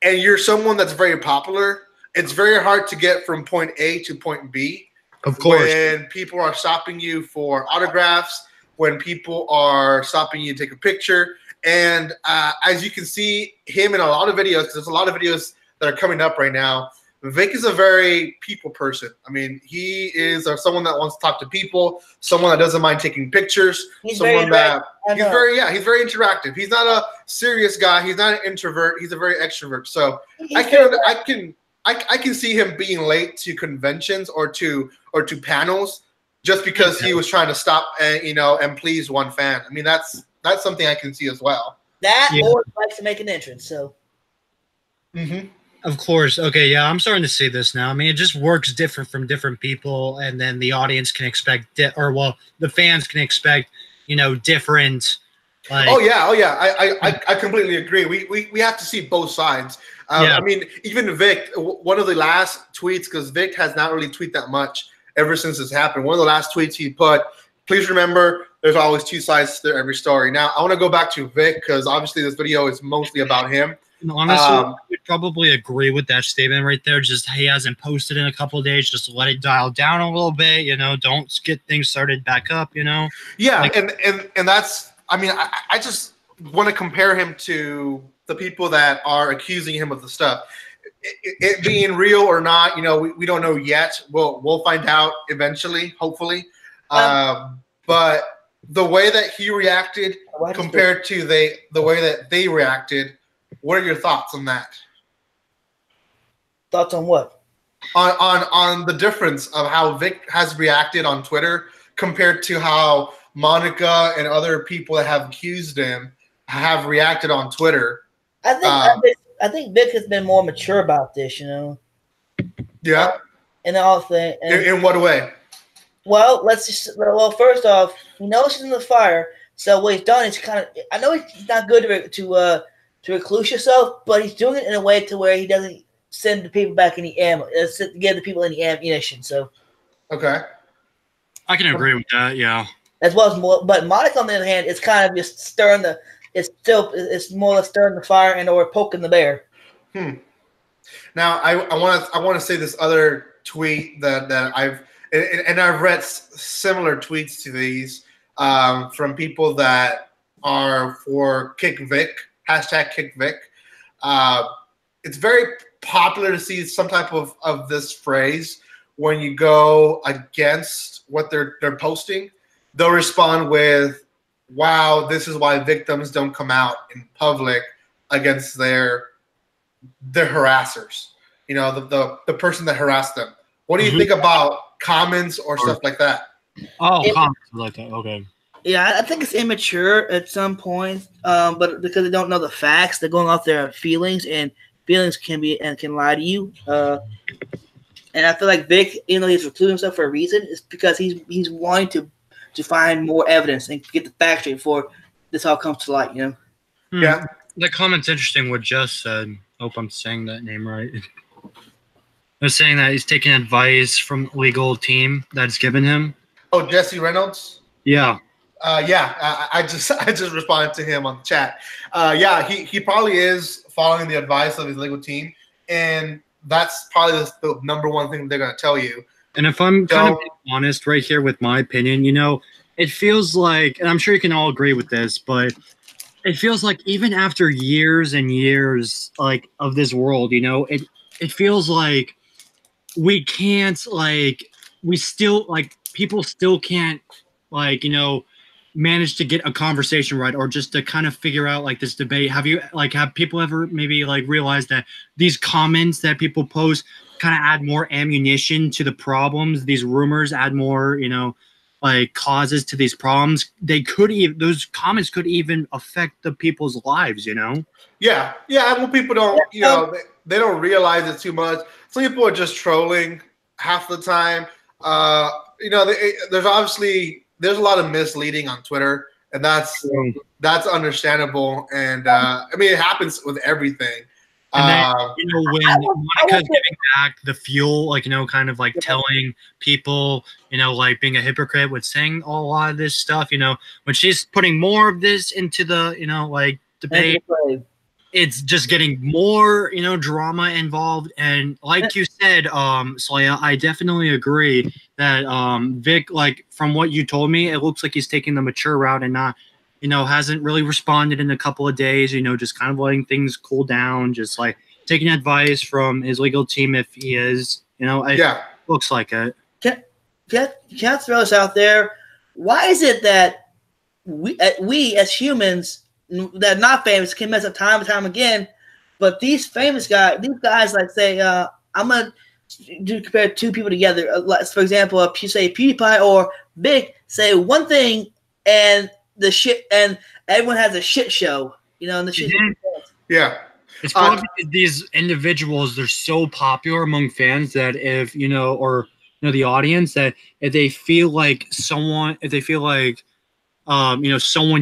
and you're someone that's very popular, it's very hard to get from point A to point B. Of course. When people are stopping you for autographs, when people are stopping you to take a picture. And as you can see him in a lot of videos, because there's a lot of videos that are coming up right now, Vic is a very people person. I mean, he is someone that wants to talk to people, someone that doesn't mind taking pictures, he's very interactive. He's not a serious guy. He's not an introvert. He's a very extrovert. So I can see him being late to conventions or to panels just because he was trying to stop and please one fan. I mean, that's something I can see as well. Or likes to make an entrance. So. Mm-hmm. Of course. Okay, yeah, I'm starting to see this now. I mean, it just works different from different people, and then the audience can expect, the fans can expect, different. Like, I completely agree. We have to see both sides. I mean, even Vic, one of the last tweets, because Vic has not really tweeted that much ever since this happened. One of the last tweets he put, please remember, there's always two sides to every story. Now, I want to go back to Vic, because obviously this video is mostly about him. Honestly, I would probably agree with that statement right there. Just he hasn't posted in a couple of days. Just let it dial down a little bit. Don't get things started back up. Yeah, and that's. I mean, I just want to compare him to the people that are accusing him of the stuff. It being real or not, we don't know yet. We'll find out eventually, hopefully. But the way that he reacted compared to the way that they reacted. What are your thoughts on that? Thoughts on what? On the difference of how Vic has reacted on Twitter compared to how Monica and other people that have accused him have reacted on Twitter. I think Vic has been more mature about this, Yeah. And all thing. In what way? Well, first off, he knows he's in the fire, so what he's done is I know it's not good to recluse yourself, but he's doing it in a way to where he doesn't send the people back any ammo, give the people any ammunition. So, okay, I can agree with that. Yeah, as well as more. But Monica, on the other hand, it's kind of just stirring it's more or less stirring the fire and or poking the bear. Now, I want to say this other tweet that I've read similar tweets to these from people that are for Kick Vic. #KickVic. It's very popular to see some type of this phrase when you go against what they're posting. They'll respond with, "Wow, this is why victims don't come out in public against their harassers." The person that harassed them. What do you think about comments or stuff like that? Comments like that. Okay. Yeah, I think it's immature at some point, but because they don't know the facts, they're going off their feelings, and feelings can lie to you. And I feel like Vic, even though he's recluding himself for a reason, is because he's wanting to find more evidence and get the facts straight before this all comes to light. Yeah, the comment's interesting. What Jess said. Hope I'm saying that name right. They're saying that he's taking advice from legal team that's given him. Oh, Jesse Reynolds. Yeah. I just responded to him on the chat. He probably is following the advice of his legal team, and that's probably the number one thing they're going to tell you. And if I'm kind of being honest right here with my opinion, it feels like, and I'm sure you can all agree with this, but it feels like even after years and years of this world, it feels like we can't we still people still can't manage to get a conversation right, or just to kind of figure out this debate. Have people ever maybe realized that these comments that people post kind of add more ammunition to the problems? These rumors add more causes to these problems. Those comments could even affect the people's lives. Yeah. Well, people don't they don't realize it too much. Some people are just trolling half the time. There's a lot of misleading on Twitter, and that's understandable. And I mean, it happens with everything. And then, when Monica's giving back the fuel, telling people, being a hypocrite with saying a lot of this stuff, when she's putting more of this into the, debate, it's just getting more, drama involved. And like you said, Slaya, I definitely agree that Vic, from what you told me, it looks like he's taking the mature route and not, hasn't really responded in a couple of days, just kind of letting things cool down, just taking advice from his legal team if he is, looks like it. Can I throw this out there? Why is it that we as humans that are not famous can mess up time and time again, but these famous guys, say, I'm going to compare two people together. For example, if you say PewDiePie or Vic say one thing and everyone has a shit show, and the shit. Yeah. It's probably because these individuals, they're so popular among fans that if, the audience, that if they feel like someone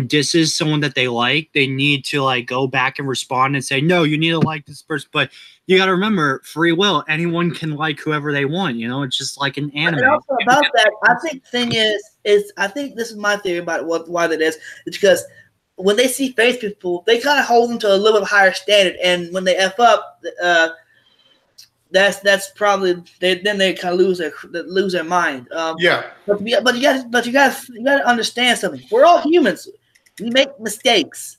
disses someone that they like, they need to go back and respond and say, no, you need to like this person. But you got to remember, free will. Anyone can like whoever they want. It's just like an anime. And also about that, I think the thing is I think this is my theory about why that is. It's because when they see famous people, they kind of hold them to a little bit higher standard, and when they f up, that's probably they kind of lose their mind. But you got to understand something. We're all humans. We make mistakes,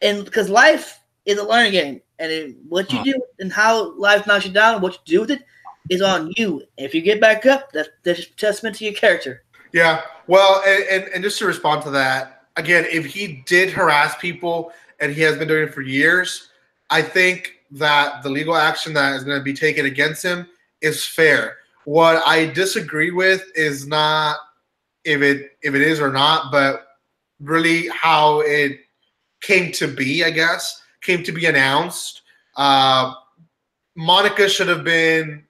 and because life is a learning game, and what you do and how life knocks you down, what you do with it is on you. If you get back up, that's a testament to your character. Yeah. Well, and just to respond to that. Again, if he did harass people and he has been doing it for years, I think that the legal action that is going to be taken against him is fair. What I disagree with is not if it is or not, but really how it came to be, I guess, came to be announced. Monica should have been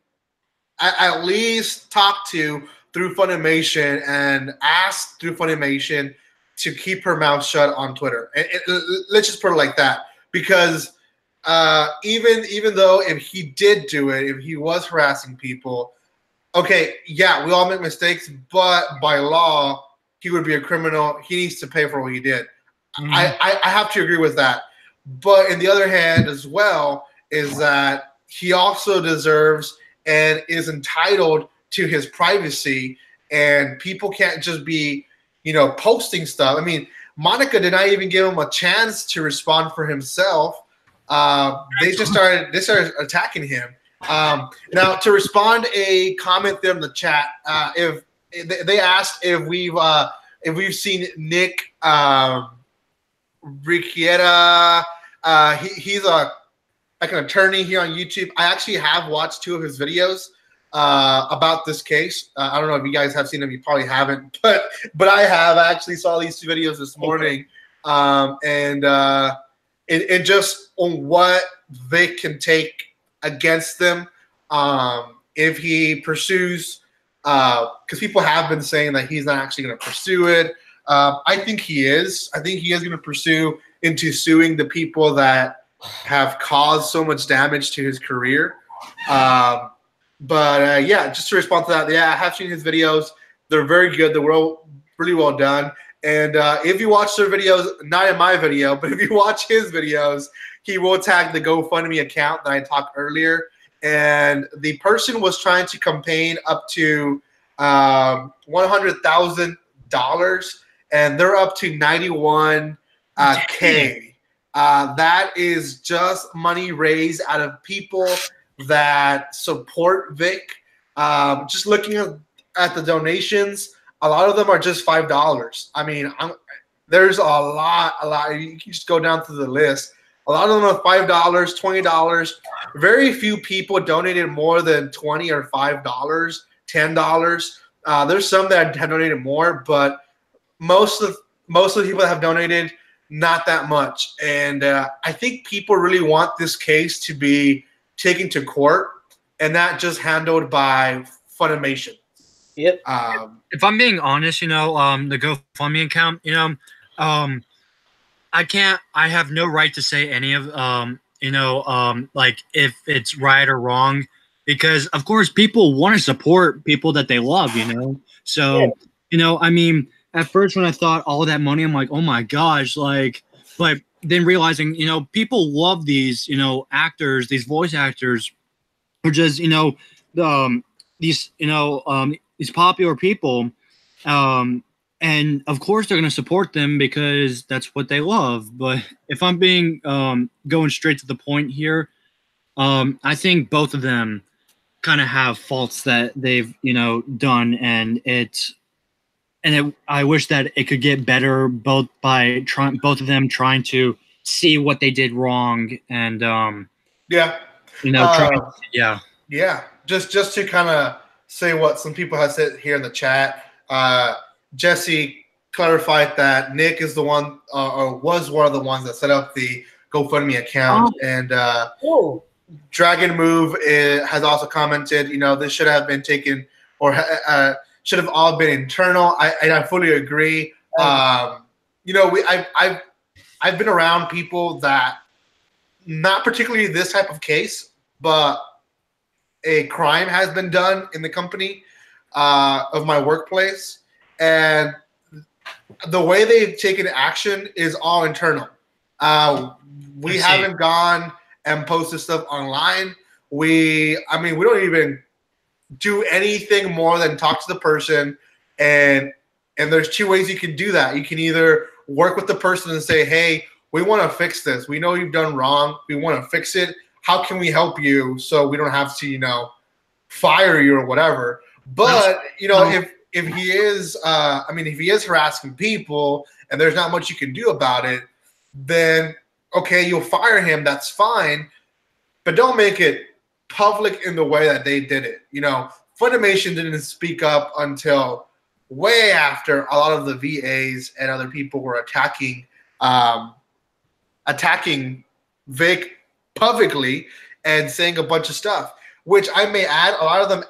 at least talked to through Funimation and asked through Funimation to keep her mouth shut on Twitter. And let's just put it like that. Because even though if he did do it, if he was harassing people, okay, yeah, we all make mistakes, but by law, he would be a criminal. He needs to pay for what he did. I have to agree with that. But in the other hand as well is that he also deserves and is entitled to his privacy, and people can't just be posting stuff. I mean, Monica did not even give him a chance to respond for himself. They started attacking him. Now, to respond a comment there in the chat, if they asked if we've seen Nick Ricciera, he's an attorney here on YouTube. I actually have watched 2 of his videos about this case. I don't know if you guys have seen them. You probably haven't, but I have. I actually saw these 2 videos this morning, and just on what they can take against them if he pursues. Because people have been saying that he's not actually going to pursue it. I think he is. I think he is going to pursue into suing the people that have caused so much damage to his career. But yeah, just to respond to that, yeah, I have seen his videos. They're very good. They're really well done. And if you watch their videos, not in my video, but if you watch his videos, he will tag the GoFundMe account that I talked earlier. And the person was trying to campaign up to $100,000, and they're up to $91K. That is just money raised out of people that support Vic, Just looking at the donations, a lot of them are just $5. I mean, there's a lot. You can just go down through the list. A lot of them are $5, $20. Very few people donated more than $20 or $5, $10. There's some that have donated more, but most of the people that have donated, not that much. And I think people really want this case to be taken to court and not just handled by Funimation. Yep. If I'm being honest, the GoFundMe account, I have no right to say any of, like if it's right or wrong, because of course people want to support people that they love, So, I mean, at first when I thought all of that money, I'm like, oh my gosh, but then realizing, people love these, actors, these voice actors, or just, these popular people, and of course they're going to support them because that's what they love. But if I'm being going straight to the point here, I think both of them kind of have faults that they've done, and I wish that it could get better, both of them trying to see what they did wrong, and just to kind of say what some people have said here in the chat. Jesse clarified that Nick is the one, or was one of the ones that set up the GoFundMe account, and Dragon Move has also commented, this should have been taken, or should have all been internal. I fully agree. I've been around people that, not particularly this type of case, but a crime has been done in the company of my workplace, and the way they've taken action is all internal. We haven't gone and posted stuff online. We don't even do anything more than talk to the person, and there's two ways you can do that. You can either work with the person and say, hey, we want to fix this. We know you've done wrong. We want to fix it. How can we help you so we don't have to, fire you or whatever? But, if he is, if he is harassing people and there's not much you can do about it, then, okay, you'll fire him. That's fine. But don't make it public in the way that they did it. Funimation didn't speak up until way after a lot of the VAs and other people were attacking Vic publicly and saying a bunch of stuff, which I may add, a lot of them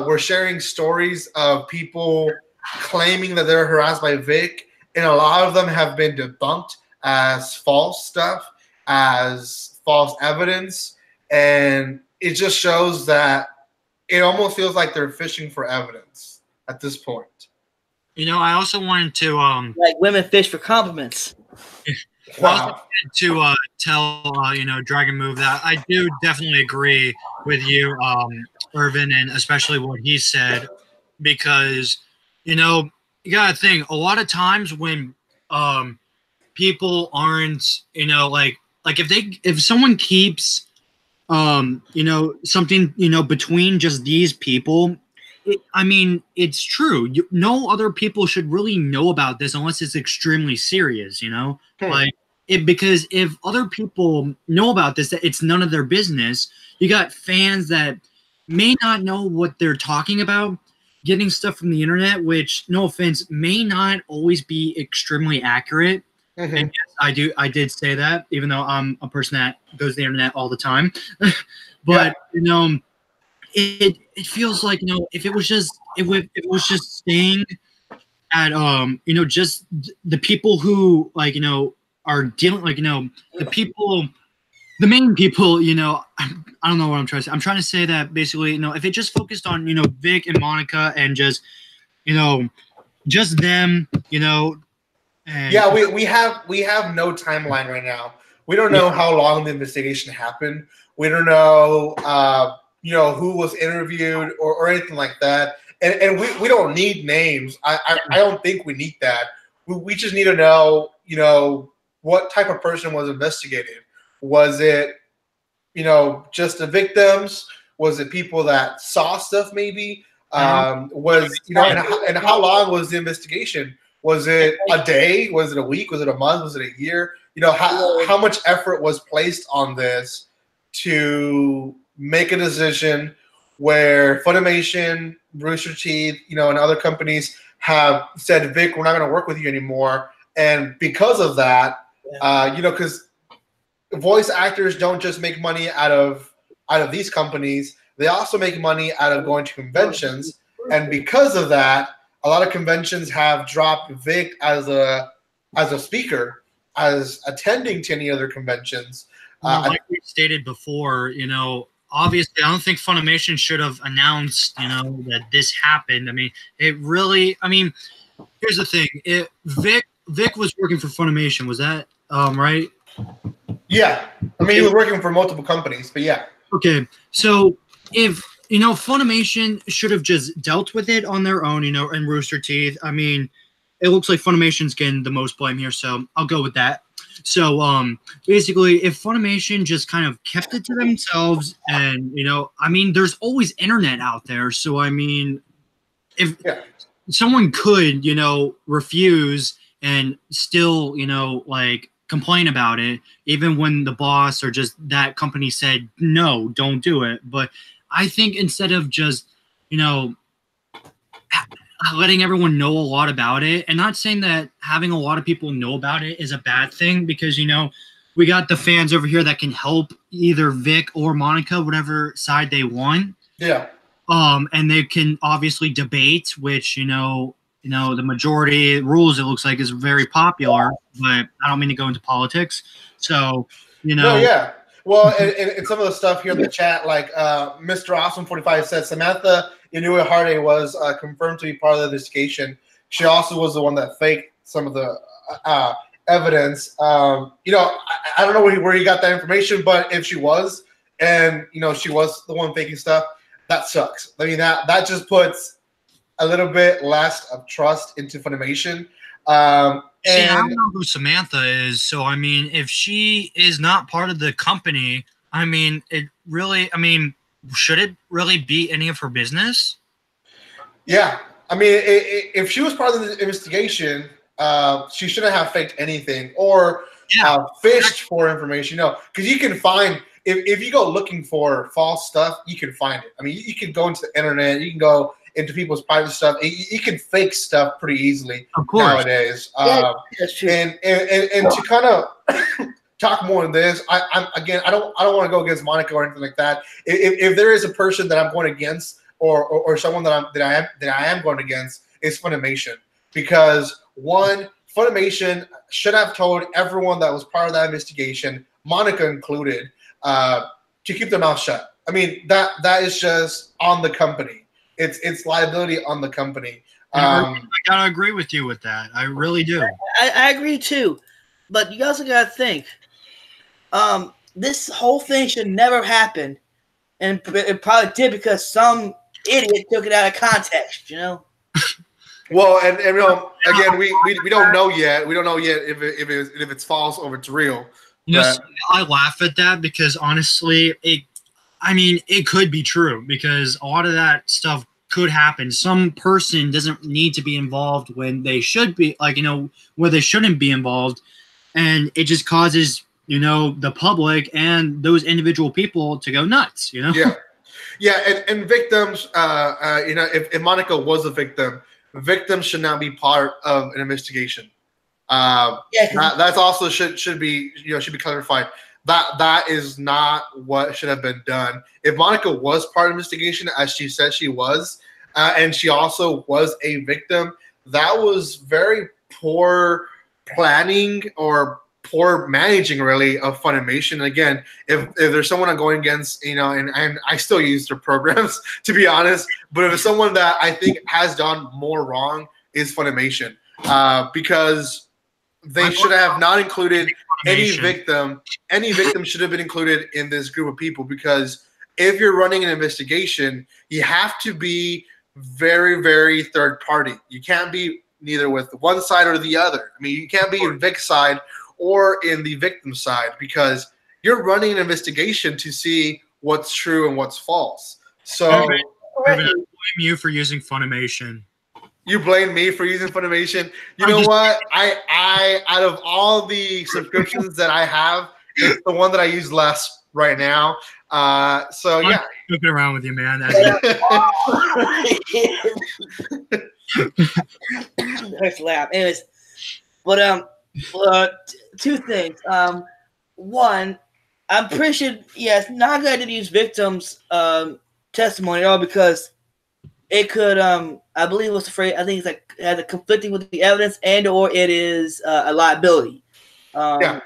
were sharing stories of people claiming that they're harassed by Vic, and a lot of them have been debunked as false stuff, as false evidence, and it just shows that it almost feels like they're fishing for evidence at this point. I also wanted to like women fish for compliments. Wow. I also wanted to tell Dragon Move that I do definitely agree with you, Irvin, and especially what he said, because you gotta think, a lot of times when people aren't like if someone keeps something between just these people, it's true. No other people should really know about this unless it's extremely serious, because if other people know about this, that it's none of their business. You got fans that may not know what they're talking about, getting stuff from the internet, which, no offense, may not always be extremely accurate. Mm-hmm. And yes, I did say that, even though I'm a person that goes to the internet all the time. But it feels like if it was just staying at just the people who are dealing the people, the main people, I don't know what I'm trying to say. I'm trying to say that basically, if it just focused on Vic and Monica and just just them, and we have no timeline right now. We don't know how long the investigation happened. We don't know who was interviewed or anything like that. And we don't need names. I don't think we need that. We just need to know, what type of person was investigated. Was it, just the victims? Was it people that saw stuff maybe? Was, you know, and how long was the investigation? Was it a day? Was it a week? Was it a month? Was it a year? You know, how much effort was placed on this to make a decision where Funimation, Rooster Teeth, you know, and other companies have said, Vic, we're not going to work with you anymore. And because of that, you know, because voice actors don't just make money out of these companies. They also make money out of going to conventions. And because of that, a lot of conventions have dropped Vic as a speaker, as attending to any other conventions. Like we stated before, you know, obviously, I don't think Funimation should have announced, you know, that this happened. I mean, it really. I mean, here's the thing: Vic was working for Funimation. Was that right? Yeah, I mean, he was working for multiple companies, but yeah. Okay, so if you know, Funimation should have just dealt with it on their own, you know, and Rooster Teeth. I mean, it looks like Funimation's getting the most blame here, so I'll go with that. So basically, if Funimation just kind of kept it to themselves, and you know, I mean, there's always internet out there, so I mean, if someone could, you know, refuse and still, you know, like complain about it, even when the boss or just that company said no, don't do it. But I think instead of just, you know, letting everyone know a lot about it, and not saying that having a lot of people know about it is a bad thing, because, you know, we got the fans over here that can help either Vic or Monica, whatever side they want. Yeah. And they can obviously debate, which, you know, the majority rules, it looks like, is very popular, but I don't mean to go into politics. So, you know. No, yeah. Well, and some of the stuff here in the chat, like Mr. Awesome45 said, Samantha Inouye Harde was confirmed to be part of the investigation. She also was the one that faked some of the evidence. You know, I don't know where you got that information, but if she was, and, you know, she was the one faking stuff, that sucks. I mean, that just puts a little bit less of trust into Funimation. And I don't know who Samantha is, so I mean, if she is not part of the company, I mean, should it really be any of her business? Yeah, I mean, if she was part of the investigation, she shouldn't have faked anything or fished for information. You know, because you can find, if you go looking for false stuff, you can find it. I mean, you can go into the internet, you can go into people's private stuff. You can fake stuff pretty easily nowadays. That's true. And to kind of talk more on this, I don't want to go against Monica or anything like that. If there is a person that I'm going against, or someone that I am going against, is Funimation, because one, Funimation should have told everyone that was part of that investigation, Monica included, to keep their mouth shut. I mean, that is just on the company. It's liability on the company. I gotta agree with you with that. I really do. I agree too, but you also gotta think, this whole thing should never happen, and it probably did because some idiot took it out of context. You know. Well, and you know, again, we don't know yet. We don't know yet if it's false or if it's real. You know, I laugh at that because honestly, it could be true, because a lot of that stuff could happen. Some person doesn't need to be involved when they should be, like, you know, where they shouldn't be involved. And it just causes, you know, the public and those individual people to go nuts, you know? Yeah. Yeah. And victims, you know, if Monica was a victim, victims should not be part of an investigation. That's also should be, you know, should be clarified. That is not what should have been done. If Monica was part of the investigation, as she said she was, and she also was a victim, that was very poor planning or poor managing, really, of Funimation. And again, if there's someone I'm going against, you know, and I still use their programs, to be honest, but if it's someone that I think has done more wrong, is Funimation, because they should have not included any victim. Any victim should have been included in this group of people, because if you're running an investigation, you have to be very, very third party. You can't be neither with one side or the other. I mean, you can't be in Vic's side or in the victim side, because you're running an investigation to see what's true and what's false. So Irvin, I blame you for using Funimation. You blame me for using Funimation. You know what? I out of all the subscriptions that I have, it's the one that I use less right now. So yeah, joking around with you, man. Hurts to laugh. Anyways, but two things. One, I'm pretty sure yes, Naga didn't use victims' testimony at all because it could I believe it was afraid. I think it's like it had a conflicting with the evidence and or it is a liability. And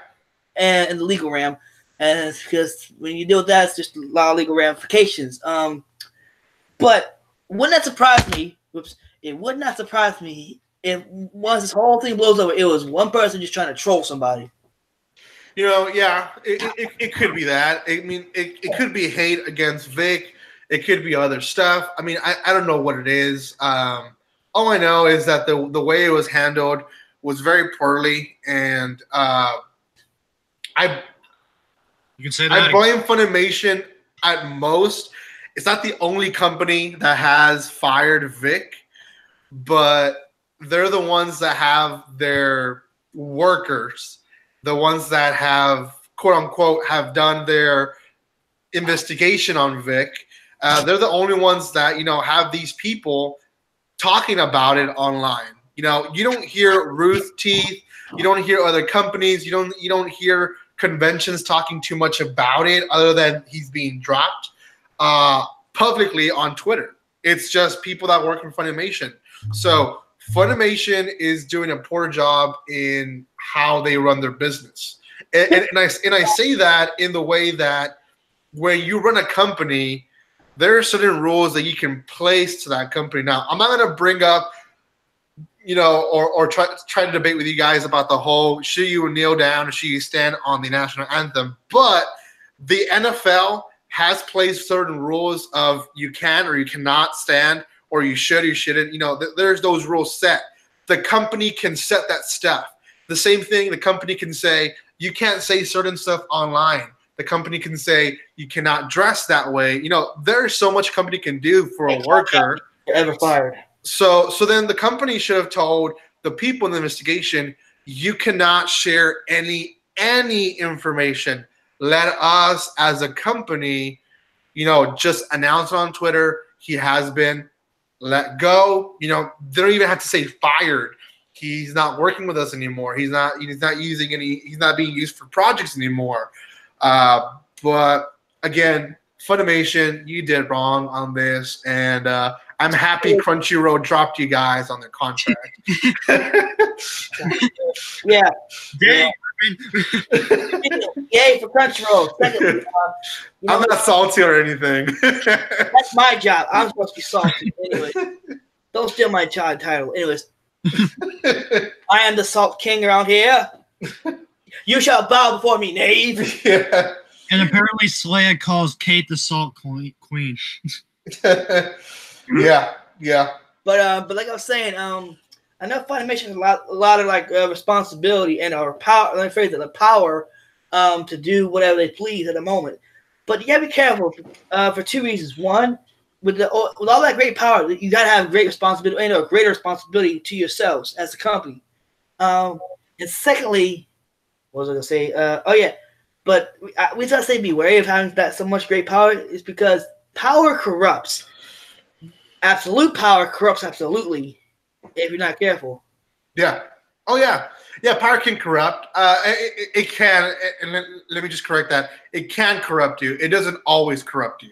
in the legal realm. And because when you deal with that, it's just a lot of legal ramifications. But wouldn't that surprise me? Whoops! It would not surprise me if once this whole thing blows over, it was one person just trying to troll somebody. You know, yeah, it could be that. I mean, it could be hate against Vic. It could be other stuff. I mean, I don't know what it is. All I know is that the way it was handled was very poorly, and you can say that. I blame Funimation at most. It's not the only company that has fired Vic, but they're the ones that have their workers, the ones that have, quote unquote, have done their investigation on Vic. They're the only ones that, you know, have these people talking about it online. You know, you don't hear Ruth Teeth, you don't hear other companies, you don't hear conventions talking too much about it other than he's being dropped publicly on Twitter. It's just people that work in Funimation. So Funimation is doing a poor job in how they run their business. And I say that in the way that when you run a company, there are certain rules that you can place to that company. Now, I'm not going to bring up, you know, or try to debate with you guys about the whole should you kneel down or should you stand on the national anthem. But the NFL has placed certain rules of you can or you cannot stand, or you should or you shouldn't. You know, there's those rules set. The company can set that stuff. The same thing, the company can say you can't say certain stuff online. The company can say you cannot dress that way. You know, there's so much company can do for a worker. Ever fired. So then the company should have told the people in the investigation, you cannot share any information. Let us as a company, you know, just announce on Twitter he has been let go. You know, they don't even have to say fired. He's not working with us anymore. He's not being used for projects anymore. But again, Funimation, you did wrong on this, and I'm happy Crunchyroll dropped you guys on their contract. Yeah. Yay, Yay for Crunchyroll. Second, I'm not salty or anything. That's my job. I'm supposed to be salty. Anyway, don't steal my child title. Anyways, I am the Salt King around here. You shall bow before me, knave. Yeah. And apparently Slaya calls Kate the Salt Queen. Yeah. But like I was saying, I know Funimation has a lot of like responsibility and or power. Let me phrase it: the power to do whatever they please at the moment. But you gotta be careful for two reasons. One, with all that great power, you gotta have great responsibility and a greater responsibility to yourselves as a company. And secondly, what was I gonna say? Oh yeah, but we gotta say be wary of having that so much great power is because power corrupts. Absolute power corrupts absolutely if you're not careful. Yeah. Oh yeah. Yeah. Power can corrupt. It can. And let me just correct that. It can corrupt you. It doesn't always corrupt you.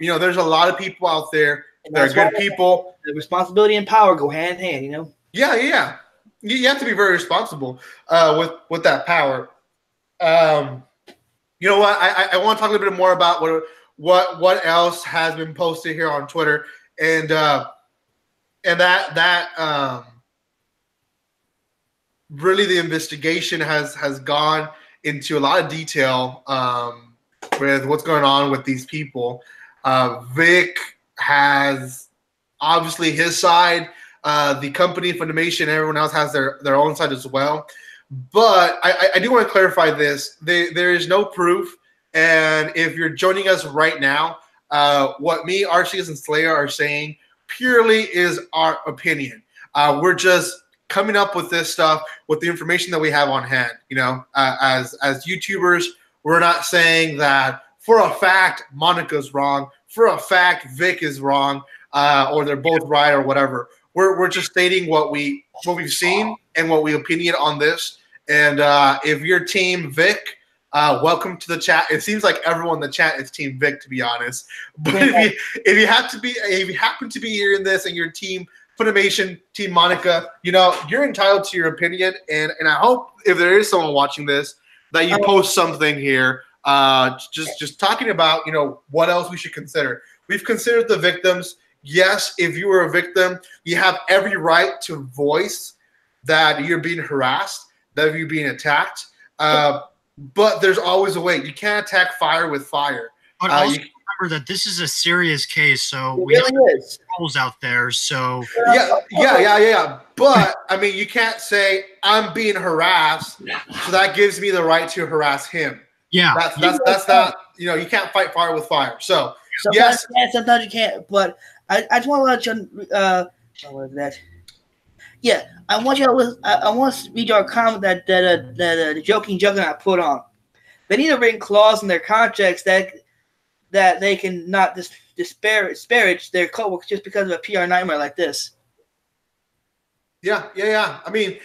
You know, there's a lot of people out there that are good people. The responsibility and power go hand in hand. You know. Yeah. You have to be very responsible with that power. You know what? I want to talk a little bit more about what else has been posted here on Twitter, and that really the investigation has gone into a lot of detail with what's going on with these people. Vic has obviously his side. The company, Funimation, everyone else has their own side as well. But I do want to clarify this. There is no proof, And if you're joining us right now, what me, Arceus, and Slayer are saying purely is our opinion. We're just coming up with this stuff with the information that we have on hand. You know, as YouTubers, we're not saying that for a fact Monica's wrong, for a fact Vic is wrong, or they're both right or whatever. We're just stating what we've seen and what we opinion on this. And if you're Team Vic, welcome to the chat. It seems like everyone in the chat is Team Vic, to be honest. But if you happen to be hearing this and you're Team FUNimation, Team Monica, you know, you're entitled to your opinion. And I hope if there is someone watching this that you post something here, just talking about, you know, what else we should consider. We've considered the victims. Yes, if you were a victim, you have every right to voice that you're being harassed, that you're being attacked. But there's always a way. You can't attack fire with fire. But also remember that this is a serious case, so we have rules out there. So yeah. But I mean, you can't say I'm being harassed, so that gives me the right to harass him. Yeah, that's not. You know, you can't fight fire with fire. So sometimes you can, sometimes you can't. But I just want to let you. What is that? Yeah, I want you to. I want to read your comment that the joking juggernaut put on. They need a written clause in their contracts that they can not disparage their coworkers just because of a PR nightmare like this. Yeah. I mean,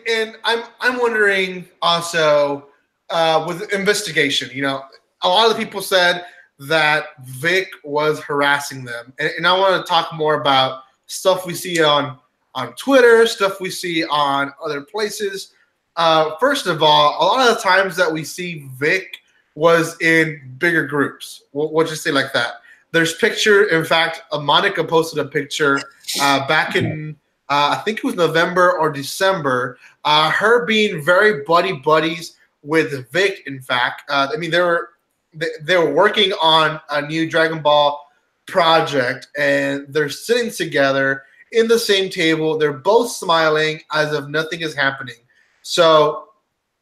and I'm wondering also with investigation. You know, a lot of the people said that Vic was harassing them, and I want to talk more about stuff we see on Twitter, stuff we see on other places. First of all, a lot of the times that we see Vic was in bigger groups. We'll just say like that. There's picture. In fact, Monica posted a picture back in I think it was November or December. Her being very buddies with Vic. In fact, I mean they were working on a new Dragon Ball project, and they're sitting together in the same table. They're both smiling as if nothing is happening. So,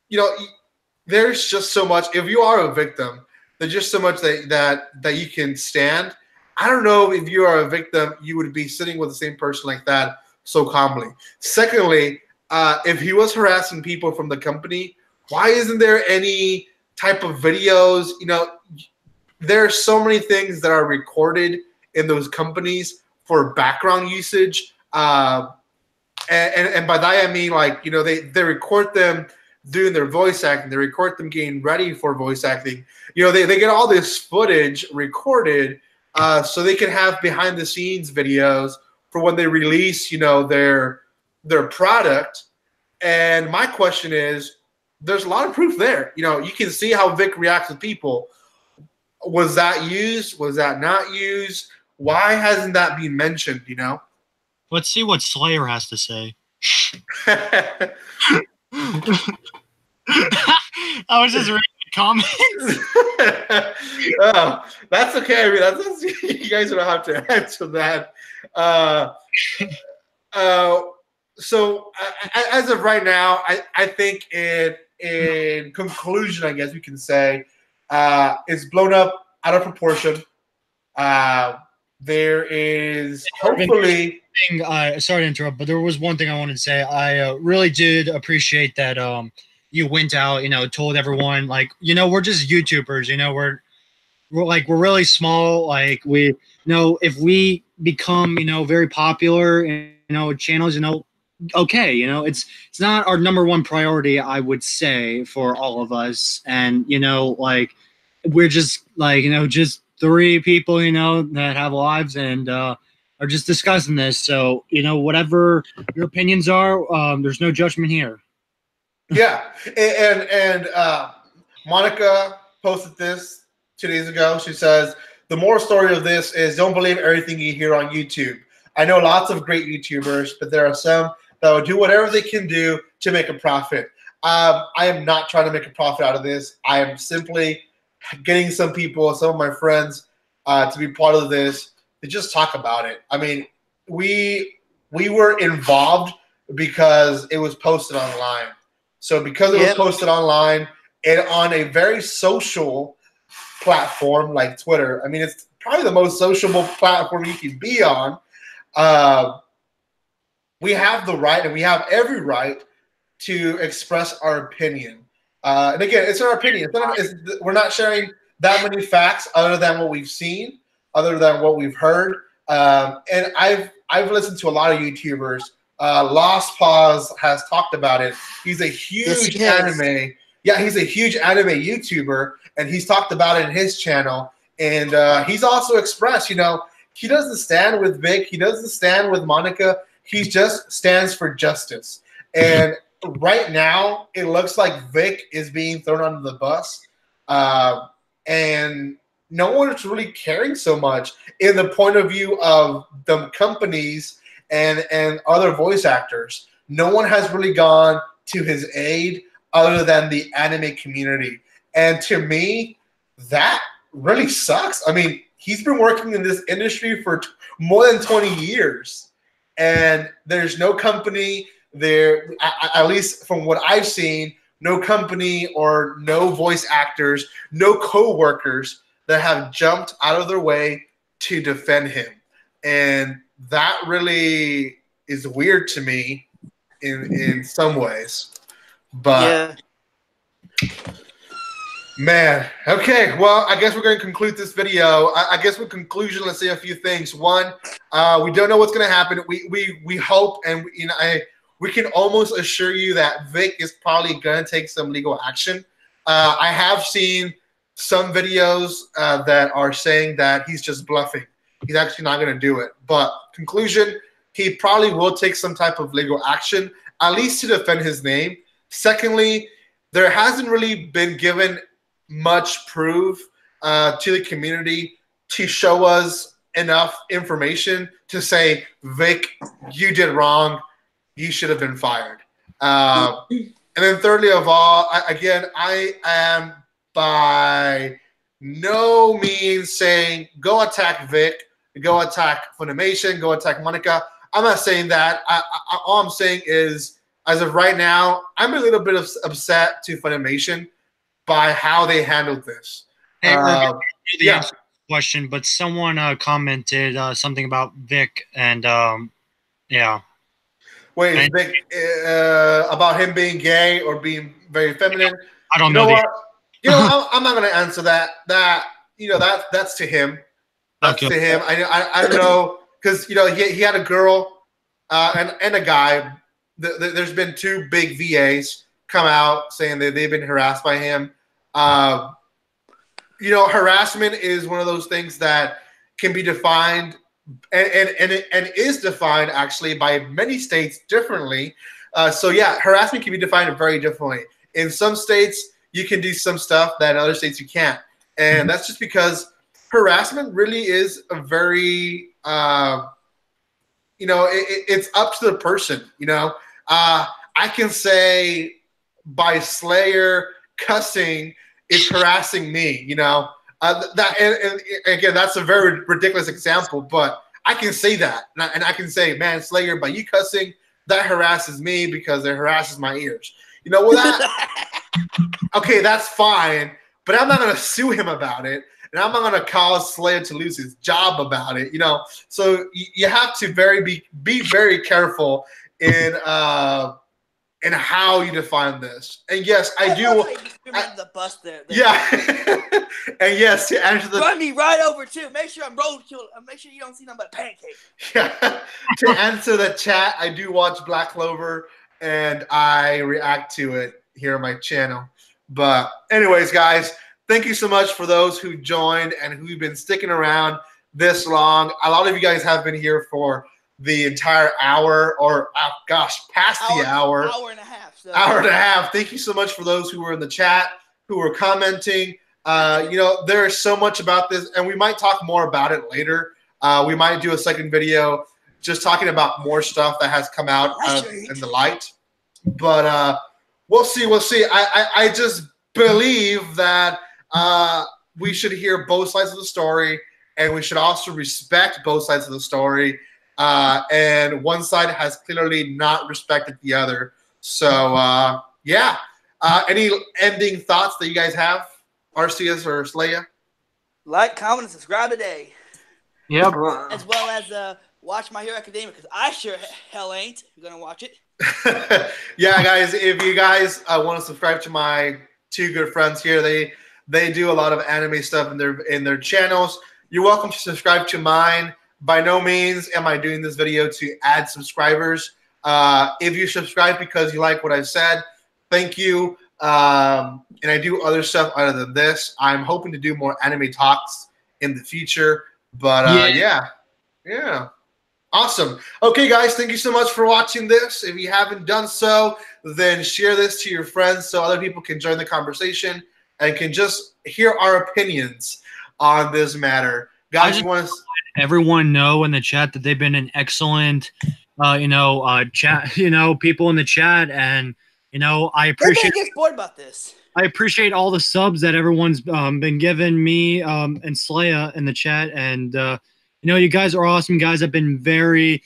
you know, there's just so much. If you are a victim, there's just so much that you can stand. I don't know if you are a victim, you would be sitting with the same person like that so calmly. Secondly, if he was harassing people from the company, why isn't there any type of videos? You know, there are so many things that are recorded in those companies for background usage. And by that I mean, like, you know, they record them doing their voice acting. They record them getting ready for voice acting. You know, they get all this footage recorded so they can have behind the scenes videos for when they release, you know, their product. And my question is, there's a lot of proof there. You know, you can see how Vic reacts to people. Was that used? Was that not used? Why hasn't that been mentioned, you know? Let's see what Slayer has to say. I was just reading the comments. Oh, that's okay. I mean, that's you guys don't have to answer that. So as of right now, I think in conclusion, I guess we can say it's blown up out of proportion. There is hopefully. Sorry to interrupt, but there was one thing I wanted to say. I really did appreciate that you went out, you know, told everyone, like, you know, we're just YouTubers, you know, we're really small. Like, we, you know, if we become, you know, very popular, you know, channels, you know, okay, you know, it's not our number one priority, I would say, for all of us. And, you know, like, we're just like, you know, just three people, you know, that have lives and are just discussing this. So, you know, whatever your opinions are, there's no judgment here. Yeah. And Monica posted this 2 days ago. She says, the moral story of this is don't believe everything you hear on YouTube. I know lots of great YouTubers, but there are some that will do whatever they can do to make a profit. I am not trying to make a profit out of this. I am simply getting some people, some of my friends, to be part of this, to just talk about it. I mean, we were involved because it was posted online. So because it was posted online and on a very social platform like Twitter. I mean, it's probably the most sociable platform you can be on. We have the right, and we have every right to express our opinion. And again, it's our opinion. We're not sharing that many facts other than what we've seen, other than what we've heard. And I've listened to a lot of YouTubers. Lost Paws has talked about it. He's a huge anime. Yeah, he's a huge anime YouTuber, and he's talked about it in his channel. And he's also expressed, you know, he doesn't stand with Vic. He doesn't stand with Monica. He just stands for justice. And right now, it looks like Vic is being thrown under the bus. And no one's really caring so much in the point of view of the companies and other voice actors. No one has really gone to his aid other than the anime community. And to me, that really sucks. I mean, he's been working in this industry for more than 20 years. And there's no company there, at least from what I've seen, no company or no voice actors, no co-workers that have jumped out of their way to defend him. And that really is weird to me in some ways. But yeah. Man, okay. Well, I guess we're going to conclude this video. I guess with conclusion, let's say a few things. One, we don't know what's going to happen. We hope, and you know, we can almost assure you that Vic is probably going to take some legal action. I have seen some videos that are saying that he's just bluffing. He's actually not going to do it. But conclusion, he probably will take some type of legal action, at least to defend his name. Secondly, there hasn't really been given much proof to the community to show us enough information to say, Vic, you did wrong. You should have been fired. And then thirdly of all, I am by no means saying go attack Vic, go attack FUNimation, go attack Monica. I'm not saying that. All I'm saying is, as of right now, I'm a little bit upset to FUNimation by how they handled this. Hey, yeah. Question, but someone commented something about Vic and yeah. Wait, is Vic about him being gay or being very feminine? I don't know. You know, I'm not going to answer that. That's to him. That's to him. I don't know, because you know he had a girl and a guy. There's been two big VAs come out saying that they've been harassed by him. You know, harassment is one of those things that can be defined and is defined actually by many states differently. So yeah, harassment can be defined very differently. In some states, you can do some stuff that in other states you can't. And that's just because harassment really is a very, you know, it's up to the person, you know. I can say by Slayer cussing is harassing me, you know. And again, that's a very ridiculous example, but I can say that. And I can say, man, Slayer, by you cussing, that harasses me because it harasses my ears. You know, well, that, okay, that's fine, but I'm not going to sue him about it. And I'm not going to cause Slayer to lose his job about it, you know. So you have to be very careful in how you define this. And yes, I do. The bus there. Yeah. And yes, to answer the. Run me right over too. Make sure I'm roadkill. Make sure you don't see nothing but pancake. Yeah. To answer the chat, I do watch Black Clover and I react to it here on my channel. But anyways, guys, thank you so much for those who joined and who've been sticking around this long. A lot of you guys have been here for the entire hour, or past the hour. Hour and a half. So. Hour and a half. Thank you so much for those who were in the chat, who were commenting. You know, there's so much about this, and we might talk more about it later. We might do a second video just talking about more stuff that has come out in the light. But we'll see. We'll see. I just believe that we should hear both sides of the story, and we should also respect both sides of the story. And one side has clearly not respected the other. So, yeah. Any ending thoughts that you guys have, Arceus or Slaya? Like, comment, and subscribe today. Yep. As well as watch My Hero Academia, because I sure hell ain't going to watch it. Yeah, guys, if you guys want to subscribe to my two good friends here, they do a lot of anime stuff in their channels. You're welcome to subscribe to mine. By no means am I doing this video to add subscribers. If you subscribe because you like what I've said, thank you. And I do other stuff other than this. I'm hoping to do more anime talks in the future. But yeah. Awesome. Okay, guys, thank you so much for watching this. If you haven't done so, then share this to your friends so other people can join the conversation and can just hear our opinions on this matter. Guys, you want to everyone know in the chat that they've been an excellent, chat, people in the chat, and I appreciate. Everybody gets bored about this. I appreciate all the subs that everyone's been giving me and Slaya in the chat, and you guys are awesome. Guys have been very,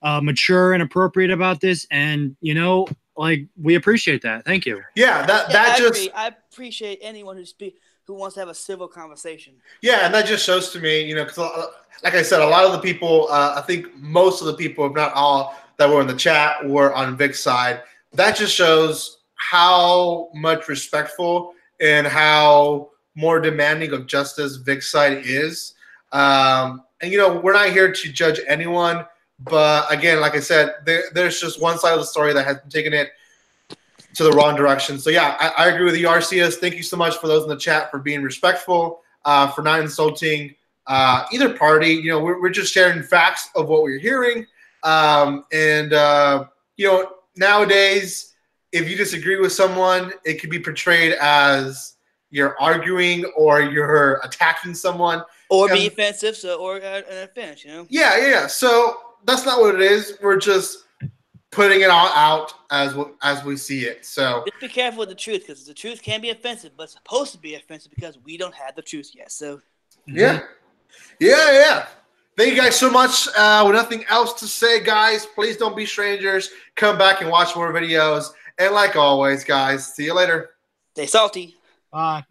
mature and appropriate about this, and we appreciate that. Thank you. Yeah, I appreciate anyone who wants to have a civil conversation. Yeah, and that just shows to me, because like I said, a lot of the people, I think most of the people, if not all, that were in the chat were on Vic's side. That just shows how much respectful and how more demanding of justice Vic's side is. And we're not here to judge anyone, but again, like I said, there's just one side of the story that has been taking it to the wrong direction. So yeah, I agree with you, Arceus. Thank you so much for those in the chat for being respectful, for not insulting either party. We're just sharing facts of what we're hearing. Nowadays, if you disagree with someone, it could be portrayed as you're arguing or you're attacking someone. Or be offensive, or an offense, Yeah. So that's not what it is. We're just putting it all out as we see it. So just be careful with the truth, because the truth can be offensive, but it's supposed to be offensive because we don't have the truth yet. So yeah. Thank you guys so much. With nothing else to say, guys, please don't be strangers. Come back and watch more videos. And like always, guys, see you later. Stay salty. Bye.